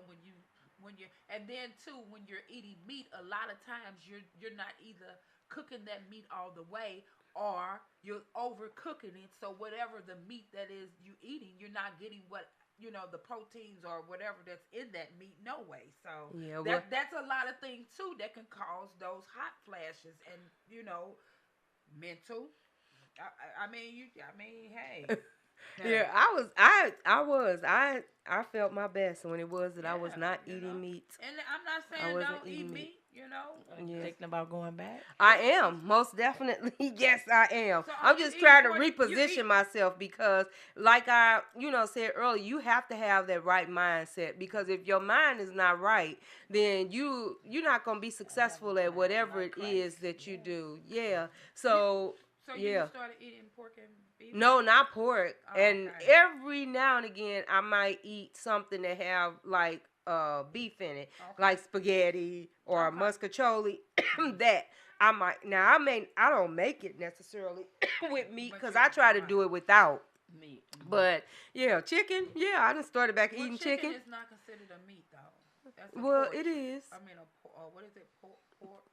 and then too, when you're eating meat, a lot of times you're not either cooking that meat all the way, or you're overcooking it. So whatever the meat that is you eating, you're not getting what, you know, the proteins or whatever that's in that meat, no way. So yeah, that's a lot of things too that can cause those hot flashes and, you know, mental. Hey. yeah, I felt my best when it was that I was not you eating know. meat. And I'm not I saying wasn't don't eat eating meat, you know. Yes. Thinking about going back? I am, most definitely. Yes, I am. So I'm you just eat trying to more than- you reposition eat- myself, because like I, said earlier, you have to have that right mindset, because if your mind is not right, then you're not going to be successful at whatever it is that you do. Yeah. So you started eating pork and beef? no, not pork. Oh, And okay. every now and again, I might eat something that have like beef in it, Okay. like spaghetti or Okay. muscatoli. That I might. Now I don't make it necessarily with meat, But because you- I try to right. do it without. Meat. But yeah, chicken. Yeah, I done started back Well, eating chicken chicken. is not considered a meat though. That's a Well, pork it chicken. is. What is it? Pork.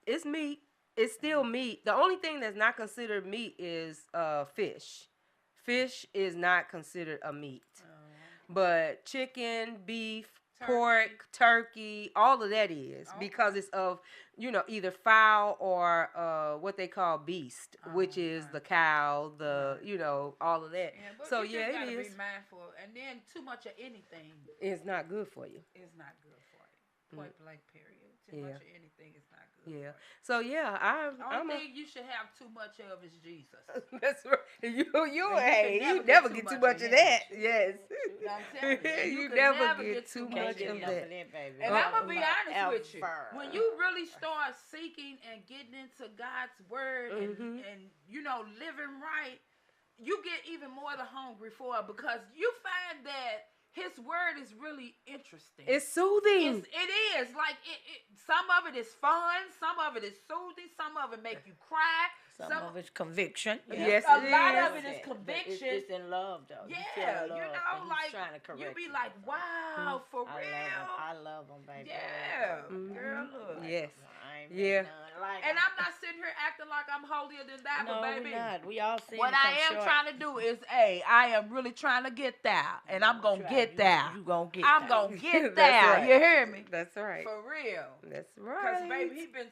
It's meat. It's still meat. The only thing that's not considered meat is fish. Fish is not considered a meat. But chicken, beef, pork, turkey, all of that is, because it's of, either fowl or what they call beast, which is the cow, all of that. Yeah, but So you yeah, just gotta it is. be mindful, and then too much of anything It's not good for you. is not good for you. Point blank. Period. Too Yeah. much of anything is not good. Yeah. For you. So yeah, The I'm only a. thing you should have too much of is Jesus. That's right. You can never never get get too too much much of of that. him. Yes. I'm telling you, You can never get too much much Can't of get him. enough that. of that, baby. And I'm gonna be honest with you. Ever. When you really start seeking and getting into God's word and living right, you get even more the hungry for it, because you find that His word is really interesting. It's soothing. It is like it. Some of it is fun. Some of it is soothing. Some of it make you cry. Some of it's conviction. Yes, a it lot is. of it is conviction. It's in love, though. Yeah, feel love, and he's like trying to correct you be you. like, wow, for real. I love him, baby. Yeah, Mhm. girl, look. Yes. I ain't Yeah. none like And him. I'm not sitting here acting like I'm holier than thou, No, but baby, we're not. We all see what I am trying to do is, I am really trying to get there, and I'm gonna get there. You gonna get I'm there. gonna get That's there. right. You hear me? That's right. For real. That's Cause right. baby, he been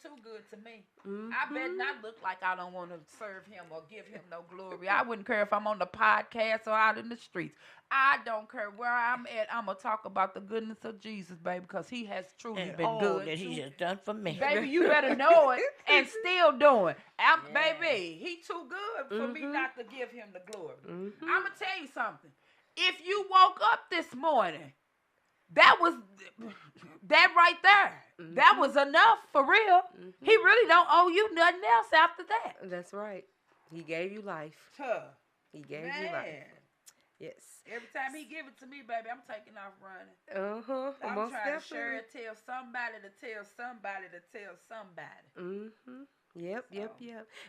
too good to me. I bet not look like I don't want to serve him or give him no glory. I wouldn't care if I'm on the podcast or out in the streets. I don't care where I'm at. I'm gonna talk about the goodness of Jesus, baby, because He has truly and been all good. that He has done for me. Baby, you better know it and still doing. Baby, He too good for me not to give Him the glory. I'm gonna tell you something. If you woke up this morning, that right there. That was enough for real. He really don't owe you nothing else after that. That's right. He gave you life. He gave you life. Yes. Every time He give it to me, baby, I'm taking off running. I'm Most trying to share definitely. it, tell somebody to tell somebody to tell somebody. Yep.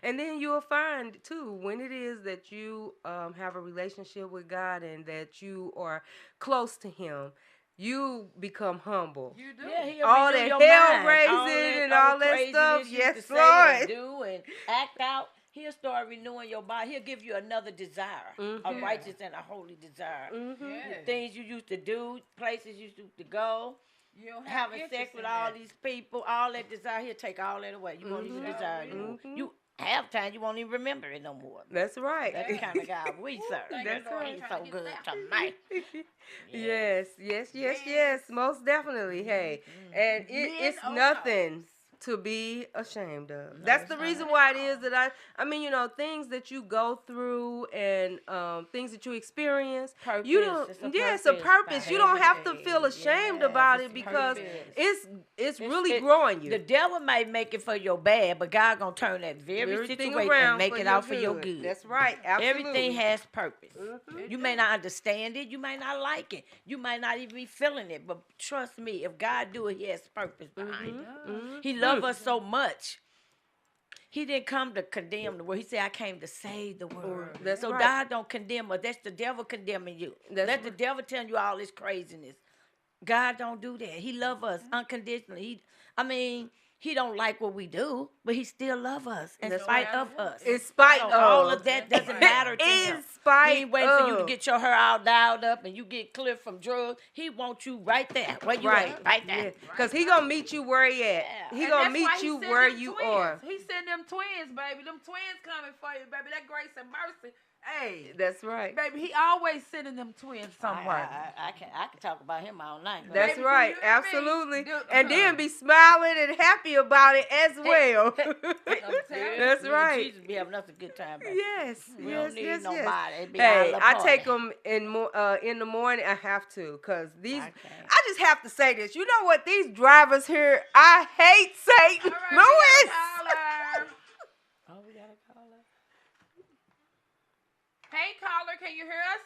And then you'll find too, when it is that you have a relationship with God and that you are close to Him, you become humble. You do. Yeah, he'll All renew that your hell mind. raising and all that craziness stuff. you used Yes, to say Lord. and do and act out. He'll start renewing your body. He'll give you another desire, a righteous and a holy desire. Yes. Things you used to do, places you used to go, You don't have having sex interest with in all that. these people, all that desire. He'll take all that away. You won't even desire it anymore. You have time, you won't even remember it no more. That's right. That's the kind of guy we serve. That's right. He's so good tonight. Yes. Most definitely. Hey, and it's nothing to be ashamed of. That's the reason why it is that I mean, you know, things that you go through and things that you experience. Purpose. You don't. It's a purpose. You don't have to feel ashamed about it because it's really growing you. The devil might make it for your bad, but God gonna turn that very Everything situation around and make for it your out for your good. good. That's right. Absolutely. Everything has purpose. You may not understand it. You might not like it. You might not even be feeling it. But trust me, if God do it, He has purpose behind it. He loves us so much. He didn't come to condemn the world. He said, I came to save the world. That's so right. God don't condemn us. That's the devil condemning you. Let the devil tell you all this craziness. God don't do that. He love us unconditionally. He don't like what we do, but he still love us in spite of us. In spite So of. all of that doesn't matter to him. In spite He ain't waiting for you to of. get your hair all dialed up and you get clear from drugs. He wants you right there. Where you at? Right there. Because he gonna meet you where he at. He And gonna that's meet why he you send where them you twins. are. He send them twins, baby. Them twins coming for you, baby. That grace and mercy. Hey, That's right. baby, he always sending them twins somewhere. I can talk about him all night. That's Baby, right. you and me, Absolutely. do- And then be smiling and happy about it as well. That's Me and right. Jesus be having us a good time, baby. Yes. We Yes. don't need Yes. nobody. It be Hey, our I party. take them in the morning. I have to, cause these. I can't. I just have to say this. You know what? These drivers here, I hate Satan. All right, Louis. Oh, we got a caller. Hey, caller, can you hear us?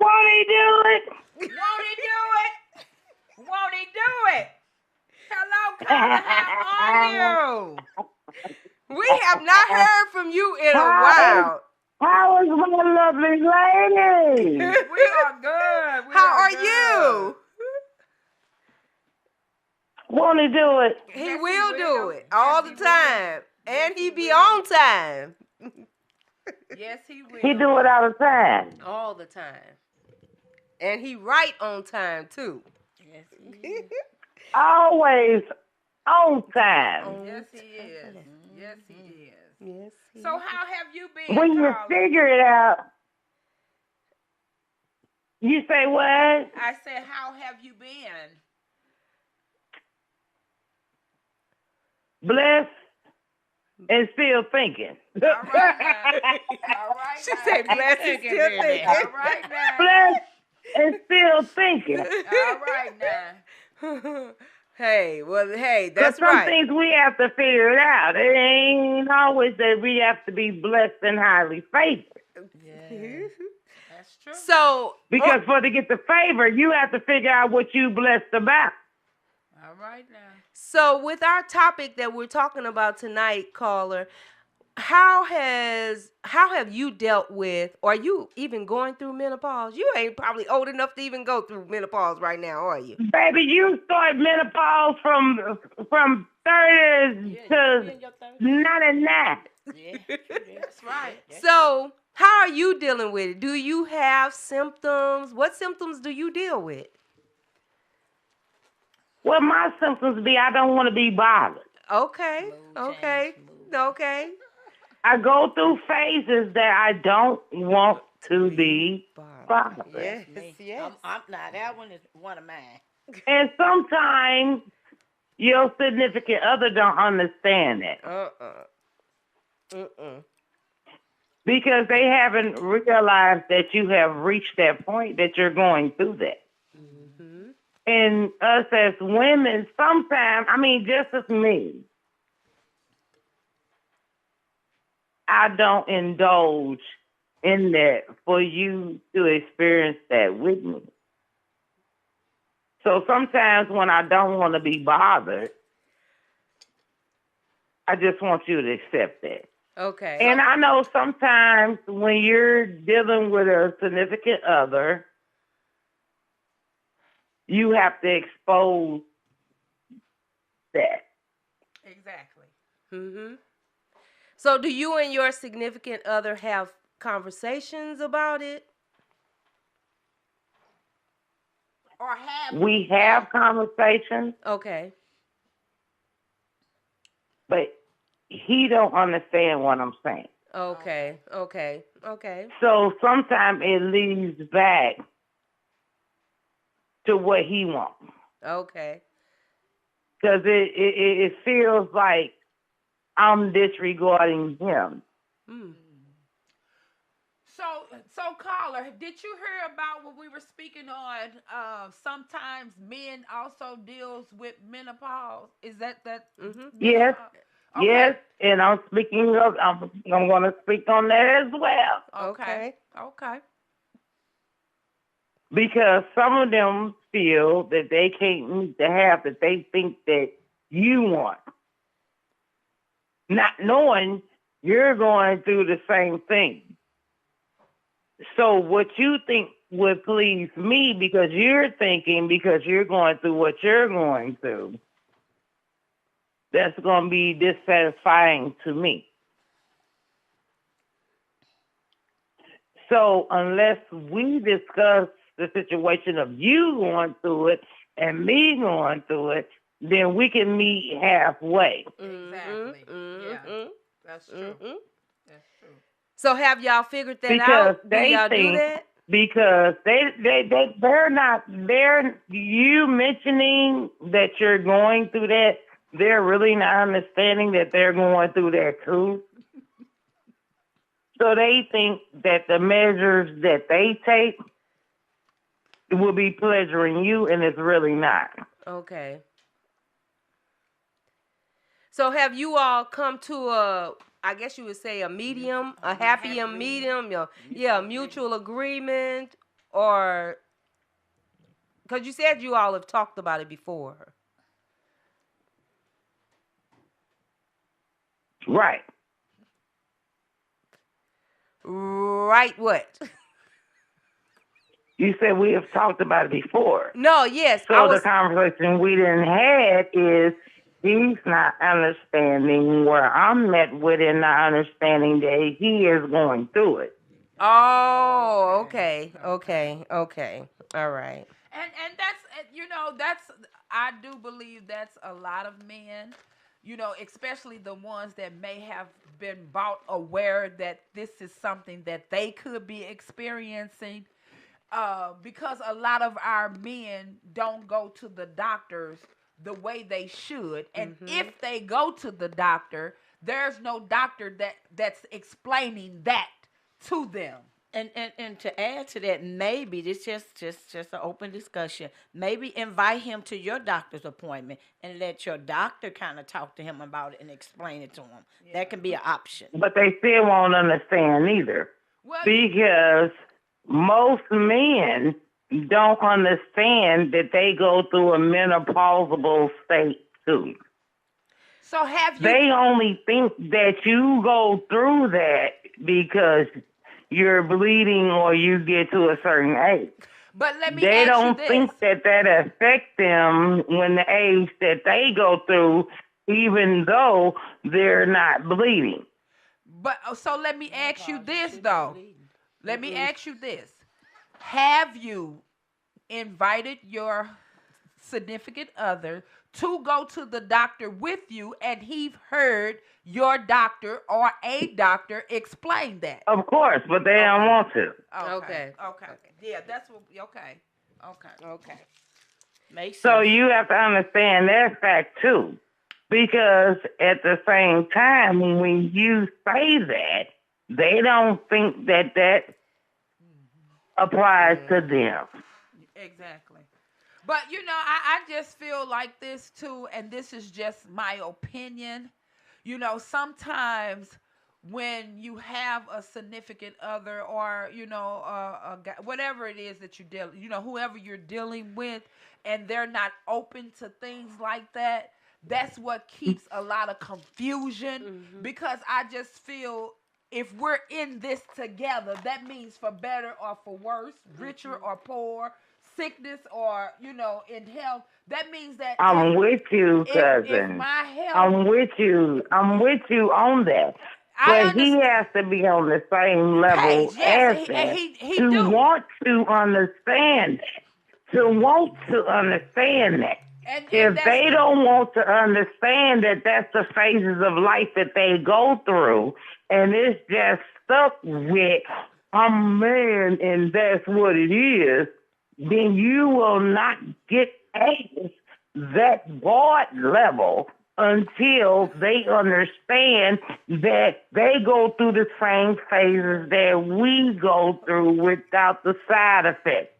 Won't he do it? Won't he do it? Won't he do it? Hello, caller, how are you? We have not heard from you in a Hi. while. How is my lovely lady? We are good. We How are good. you? Won't he do it? He Yes, he will do will. it all Yes, the he will. time, and Yes, he he be will. on time Yes, he will. He do it all the time. all the time, and he right on time too. Yes, he is. Always on time. Yes, he is. Yes, he is. Yes. So how have you been, When you caller? figure it out, you say what? I said, how have you been? Blessed and still thinking. All right now. All right She now. said, "Bless you, Thinking, still baby. thinking." All right now. Blessed and still thinking. All right now. Hey, Because that's some right. things we have to figure it out. It ain't always that we have to be blessed and highly favored. That's true. So, Because to get the favor, you have to figure out what you blessed about. All right now. so with our topic that we're talking about tonight, caller, how have you dealt with, or are you even going through menopause? You ain't probably old enough to even go through menopause right now, are you? Baby, you start menopause from 30 to 99. Yeah, That's right. So, how are you dealing with it? Do you have symptoms? What symptoms do you deal with? Well, my symptoms be I don't want to be bothered. Okay, okay, okay. I go through phases that I don't want to be bothered. Yes, Me. yes. That one is one of mine. And sometimes your significant other don't understand that because they haven't realized that you have reached that point that you're going through that. And us as women, sometimes, just as me, I don't indulge in that for you to experience that with me. So sometimes when I don't want to be bothered, I just want you to accept that. Okay. And I know sometimes when you're dealing with a significant other, you have to expose that. Exactly. Mm-hmm. So, do you and your significant other have conversations about it? Or have We have conversations, Okay. but he don't understand what I'm saying. Okay. Okay. Okay. So sometimes it leads back to what he wants. Okay. Because it feels like I'm disregarding him. Mm. So caller, did you hear about what we were speaking on? Sometimes men also deals with menopause. Is that? Mm-hmm. Yes, Okay. yes, and I'm speaking of. I'm going to speak on that as well Okay. Okay. because some of them feel that they can't meet the half that they think that you want, not knowing you're going through the same thing. So what you think would please me because you're thinking because you're going through what you're going through, that's going to be dissatisfying to me. So unless we discuss the situation of you going through it and me going through it, then we can meet halfway. Exactly. Mm-hmm. Yeah. That's true. Mm-hmm. That's true. So, have y'all figured that Because out? Do they y'all do think that? because they're you mentioning that you're going through that, they're really not understanding that they're going through that too. So they think that the measures that they take will be pleasuring you, and it's really not. Okay. So, have you all come to I guess you would say a medium, a happy medium, mutual agreement, or because you said you all have talked about it before. Right. Right, what? You said we have talked about it before. No, yes. So the conversation we didn't had is he's not understanding where I'm at with it, not understanding that he is going through it. Oh, okay. All right. And that's I do believe that's a lot of men, especially the ones that may have been brought aware that this is something that they could be experiencing. Because a lot of our men don't go to the doctors the way they should, and if they go to the doctor, there's no doctor that's explaining that to them. And to add to that, maybe this just an open discussion. Maybe invite him to your doctor's appointment and let your doctor kind of talk to him about it and explain it to him. Yeah. That can be an option. But they still won't understand either, because most men don't understand that they go through a menopausal state too. So have you? They only think that you go through that because you're bleeding or you get to a certain age. But let me they ask don't you this. think that affects them when the age that they go through, even though they're not bleeding. But so let me ask you this though. Let me ask you this. Have you invited your significant other to go to the doctor with you, and he heard your doctor or a doctor explain that? Of course, but they don't want to. Okay. Yeah, that's what. Okay. Makes sense. So you have to understand that fact too, because at the same time, when you say that, they don't think that applies to them. Exactly. But I just feel like this too, and this is just my opinion. Sometimes when you have a significant other, or a guy, whatever it is that whoever you're dealing with, and they're not open to things like that, that's what keeps a lot of confusion. Because I just feel if we're in this together, that means for better or for worse, richer or poor, sickness or, in health, that means that I'm with you, if cousin. my health, I'm with you. I'm with you on that. I But he understand. has to be on the same level Paige, yes, as and that he to do. want to understand that. To want to understand that. And If that's they don't want to understand that that's the phases of life that they go through, and it's just stuck with, I'm a man and that's what it is, then you will not get past that broad level until they understand that they go through the same phases that we go through without the side effects.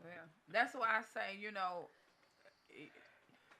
yeah, that's why I say,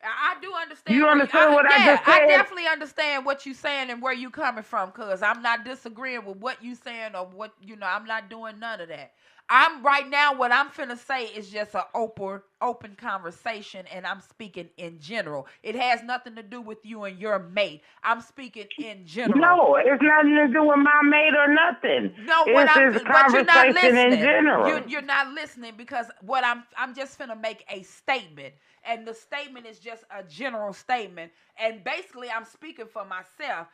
I do understand You where understand what I yeah, just I said? definitely understand what you're saying and where you coming from, cause I'm not disagreeing with what you saying or what I'm not doing none of that. I'm right now. What I'm finna say is just an open conversation, and I'm speaking in general. It has nothing to do with you and your mate. I'm speaking in general. No, it's nothing to do with my mate or nothing. No, It's a but you're not conversation in listening. general. You're not listening because what I'm just finna make a statement, and the statement is just a general statement, and basically I'm speaking for myself.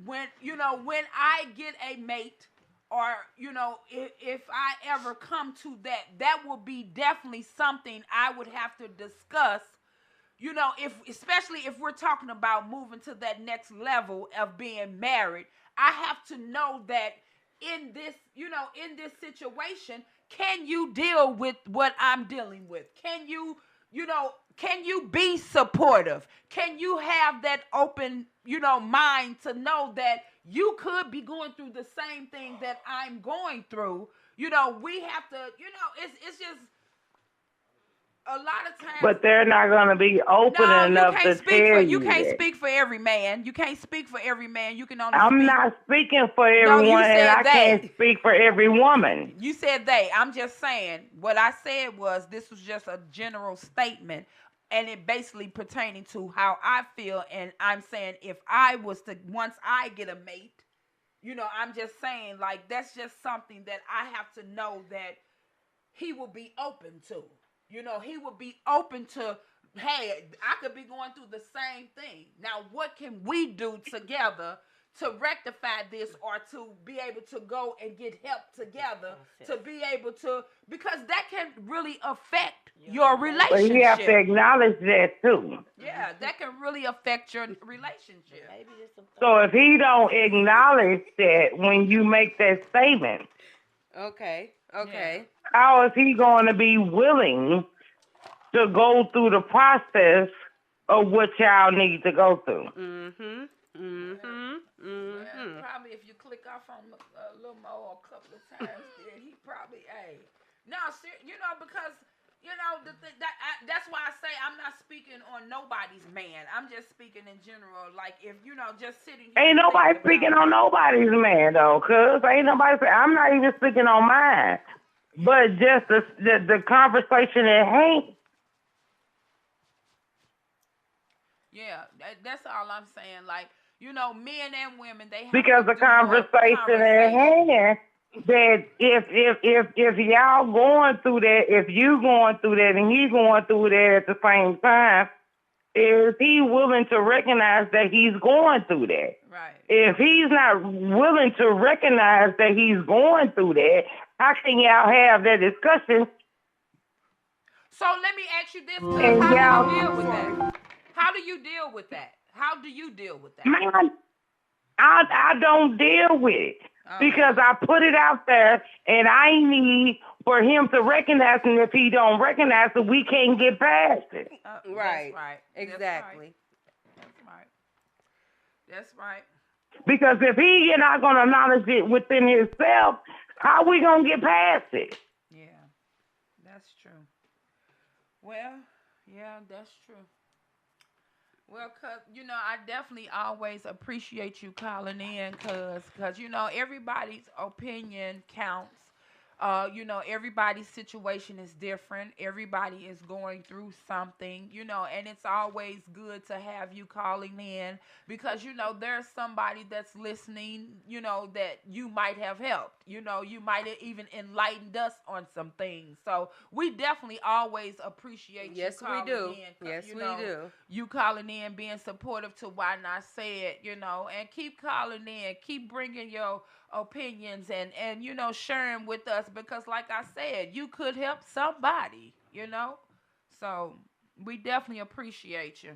When when I get a mate, or if I ever come to that, that will be definitely something I would have to discuss. If especially if we're talking about moving to that next level of being married, I have to know that in this, in this situation, can you deal with what I'm dealing with? Can you be supportive? Can you have that open, mind to know that you could be going through the same thing that I'm going through? We have to, it's just a lot of times. But they're not going to be open No, enough to tell you you can't that. speak for every man. You can't speak for every man. You can only I'm speak. not speaking for No, you everyone, and said I they. can't speak for every woman. You said they. I'm just saying. What I said was this was just a general statement, and it basically pertaining to how I feel. And I'm saying if I was to once I get a mate, I'm just saying like that's just something that I have to know that he will be open to. He will be open to, hey, I could be going through the same thing. Now, what can we do together to rectify this or to be able to go and get help together to be able to, because that can really affect your relationship. But you have to acknowledge that too. Yeah, that can really affect your relationship. So if he don't acknowledge that when you make that statement, Okay. how is he going to be willing to go through the process of what y'all need to go through? Well, probably if you click off on a little more a couple of times, then he probably, because that's why I say I'm not speaking on nobody's man. I'm just speaking in general. Like if just sitting here. Ain't nobody speaking on nobody's man though, cuz I'm not even speaking on mine. But just the conversation at hand. Yeah, that's all I'm saying. Like, men and women, they have Because to the do more conversation at hand, that if y'all going through that, if you going through that and he going through that at the same time, is he willing to recognize that he's going through that? Right. If he's not willing to recognize that he's going through that, how can y'all have that discussion? So let me ask you this, cuz how do you deal with that? How do you deal with that? How do you deal with that? Man, I don't deal with it. Because I put it out there and I need for him to recognize it. If he don't recognize it, we can't get past it. Right. That's right. Exactly. That's right. Because if he not going to acknowledge it within himself, how we going to get past it? Yeah, that's true. Well, yeah, that's true. Well, cause I definitely always appreciate you calling in, cause everybody's opinion counts. Everybody's situation is different. Everybody is going through something, and it's always good to have you calling in because, there's somebody that's listening, that you might have helped. You might have even enlightened us on some things. So we definitely always appreciate you calling in. Yes, we do. You calling in, being supportive to Why Not Say It, and keep calling in, keep bringing your opinions and sharing with us because like I said, you could help somebody, so we definitely appreciate you.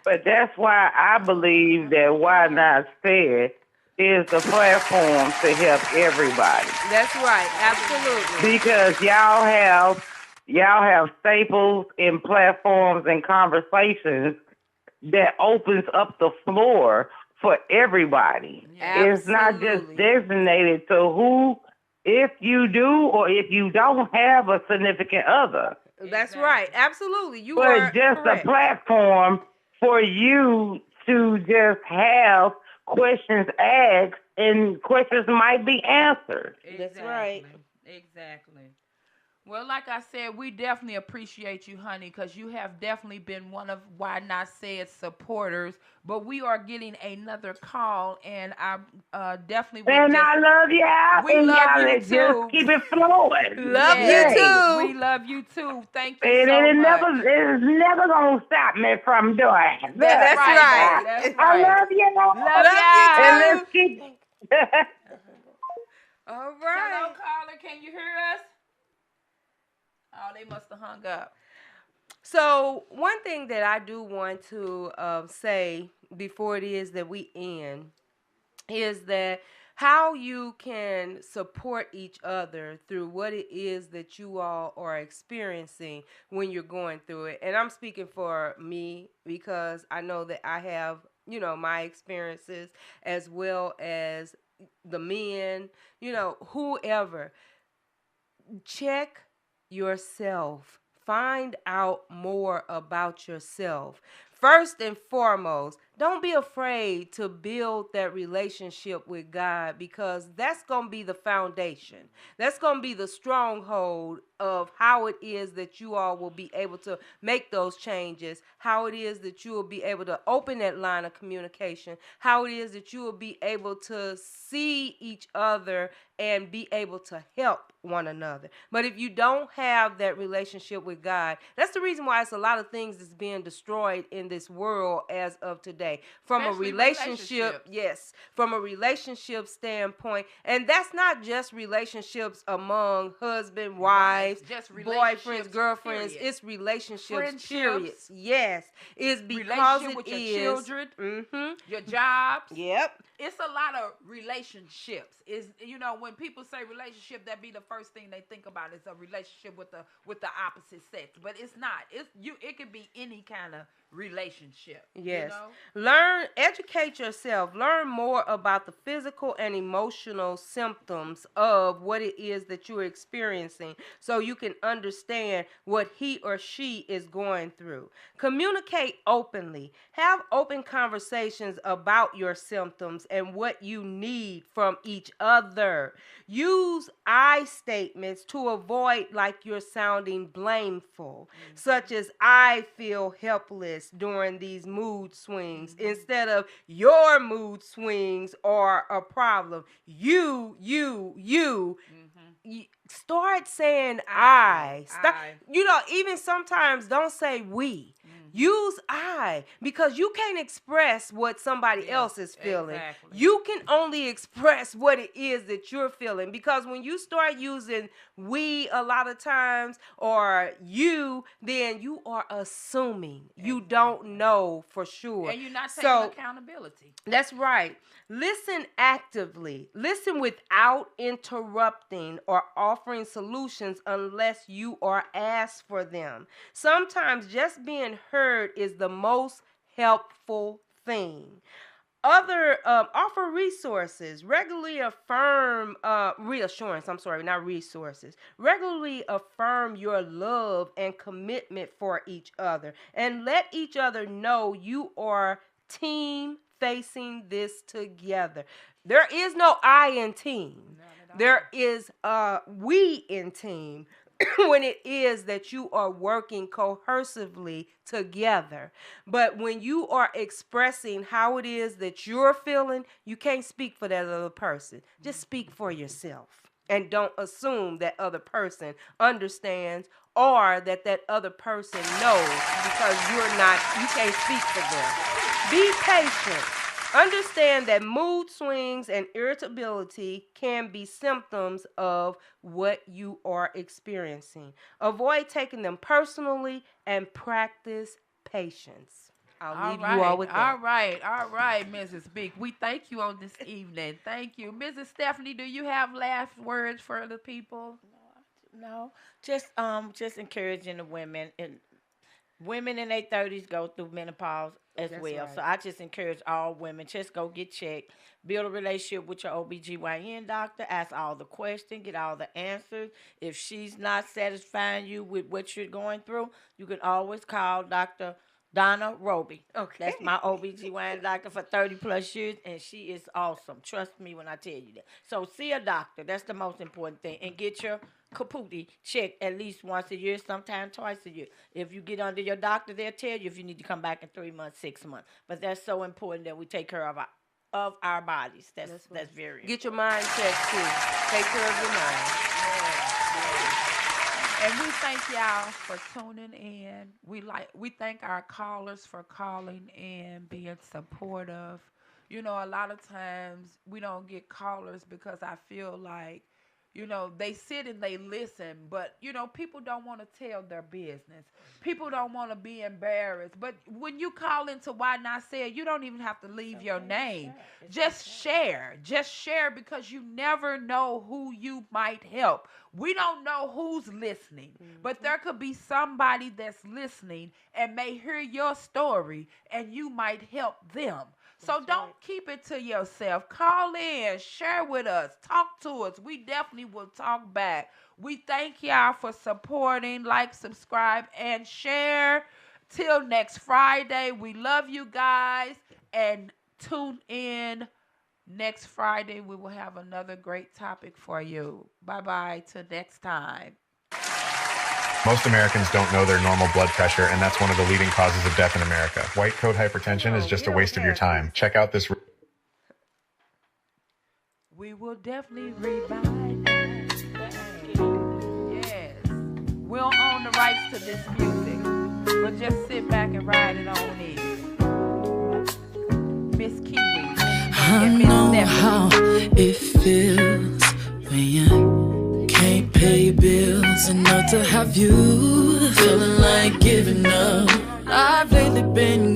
But that's why I believe that Why Not Said is the platform to help everybody. That's right, absolutely. Because y'all have staples in platforms and conversations that opens up the floor for everybody. Absolutely. It's not just designated to who, if you do or if you don't have a significant other. That's right, absolutely. You but are just correct. A platform for you to just have questions asked and questions might be answered. That's right. Exactly. Well, like I said, we definitely appreciate you, honey, because you have definitely been one of Why Not Said supporters. But we are getting another call, and I definitely would I love y'all. We and love y'all you just too. keep it flowing. Love you too. We love you too. Thank you And so it much. it's never gonna stop me from doing it. That's right. That's I right. love you. Love And y'all. let's keep. All Hello, right. caller. Can you hear us? Oh, they must have hung up. So one thing that I do want to say before it is that we end is that how you can support each other through what it is that you all are experiencing when you're going through it. And I'm speaking for me because I know that I have, my experiences as well as the men, whoever. Check yourself. Find out more about yourself. First and foremost, don't be afraid to build that relationship with God because that's going to be the foundation. That's going to be the stronghold of how it is that you all will be able to make those changes, how it is that you will be able to open that line of communication, how it is that you will be able to see each other and be able to help one another. But if you don't have that relationship with God, that's the reason why it's a lot of things that's being destroyed in this world as of today. From Especially a relationship, yes, from a relationship standpoint. And that's not just relationships among husband, wives, just boyfriends, girlfriends. period. It's relationships, Friendships. period. Yes. It's because Relationship with it your is. children, Mm-hmm. your jobs. Yep. It's a lot of relationships. Is when people say relationship, that be the first thing they think about is a relationship with the opposite sex. But it's not. It could be any kind of relationship. Yes. Learn, educate yourself. Learn more about the physical and emotional symptoms of what it is that you're experiencing so you can understand what he or she is going through. Communicate openly. Have open conversations about your symptoms and what you need from each other. Use I statements to avoid like you're sounding blameful, such as I feel helpless during these mood swings, instead of your mood swings are a problem. You start saying I. Even sometimes don't say we. Use I, because you can't express what somebody else is feeling. Exactly. You can only express what it is that you're feeling, because when you start using we a lot of times or you, then you are assuming. You don't know for sure. And you're not taking accountability. That's right. Listen actively. Listen without interrupting or offering solutions unless you are asked for them. Sometimes just being heard is the most helpful thing. Offer resources. Regularly affirm reassurance. I'm sorry, not resources. Regularly affirm your love and commitment for each other, and let each other know you are team facing this together. There is no I in team. There is we in team when it is that you are working cohesively together. But when you are expressing how it is that you're feeling, you can't speak for that other person. Just speak for yourself. And don't assume that other person understands or that other person knows, because you can't speak for them. Be patient. Understand that mood swings and irritability can be symptoms of what you are experiencing. Avoid taking them personally and practice patience. I'll leave you all with that. All right, Mrs. Big. We thank you on this evening. Thank you. Mrs. Stephanie, do you have last words for the people? No, just encouraging the women, and women in their 30s go through menopause as well. Right. So I just encourage all women, just go get checked, build a relationship with your OBGYN doctor, ask all the questions, get all the answers. If she's not satisfying you with what you're going through, you can always call Dr. Donna Roby. Okay. That's my OBGYN doctor for 30 plus years, and she is awesome. Trust me when I tell you that. So see a doctor. That's the most important thing. And get your kapootie checked at least once a year, sometimes twice a year. If you get under your doctor, they'll tell you if you need to come back in 3 months, 6 months. But that's so important that we take care of our bodies. That's very important. Get your mind checked too. Take care of your mind. And we thank y'all for tuning in. We thank our callers for calling in, being supportive. You know, a lot of times we don't get callers because I feel like, you know, they sit and they listen, but, you know, people don't want to tell their business. People don't want to be embarrassed. But when you call into Why Not Say It, you don't even have to leave your name. Just share. Just share, because you never know who you might help. We don't know who's listening, but there could be somebody that's listening and may hear your story, and you might help them. So don't keep it to yourself. Call in, share with us, talk to us. We definitely will talk back. We thank y'all for supporting. Like, subscribe, and share. Till next Friday, we love you guys, and tune in. Next Friday, we will have another great topic for you. Bye-bye till next time. Most Americans don't know their normal blood pressure, and that's one of the leading causes of death in America. White coat hypertension is just a waste of your time. Check out this. We will definitely revive. Yes. We'll own the rights to this music, but just sit back and ride it on in. Miss Kiwi. I know how it feels when you can't pay bills enough to have you feeling like giving up. I've lately been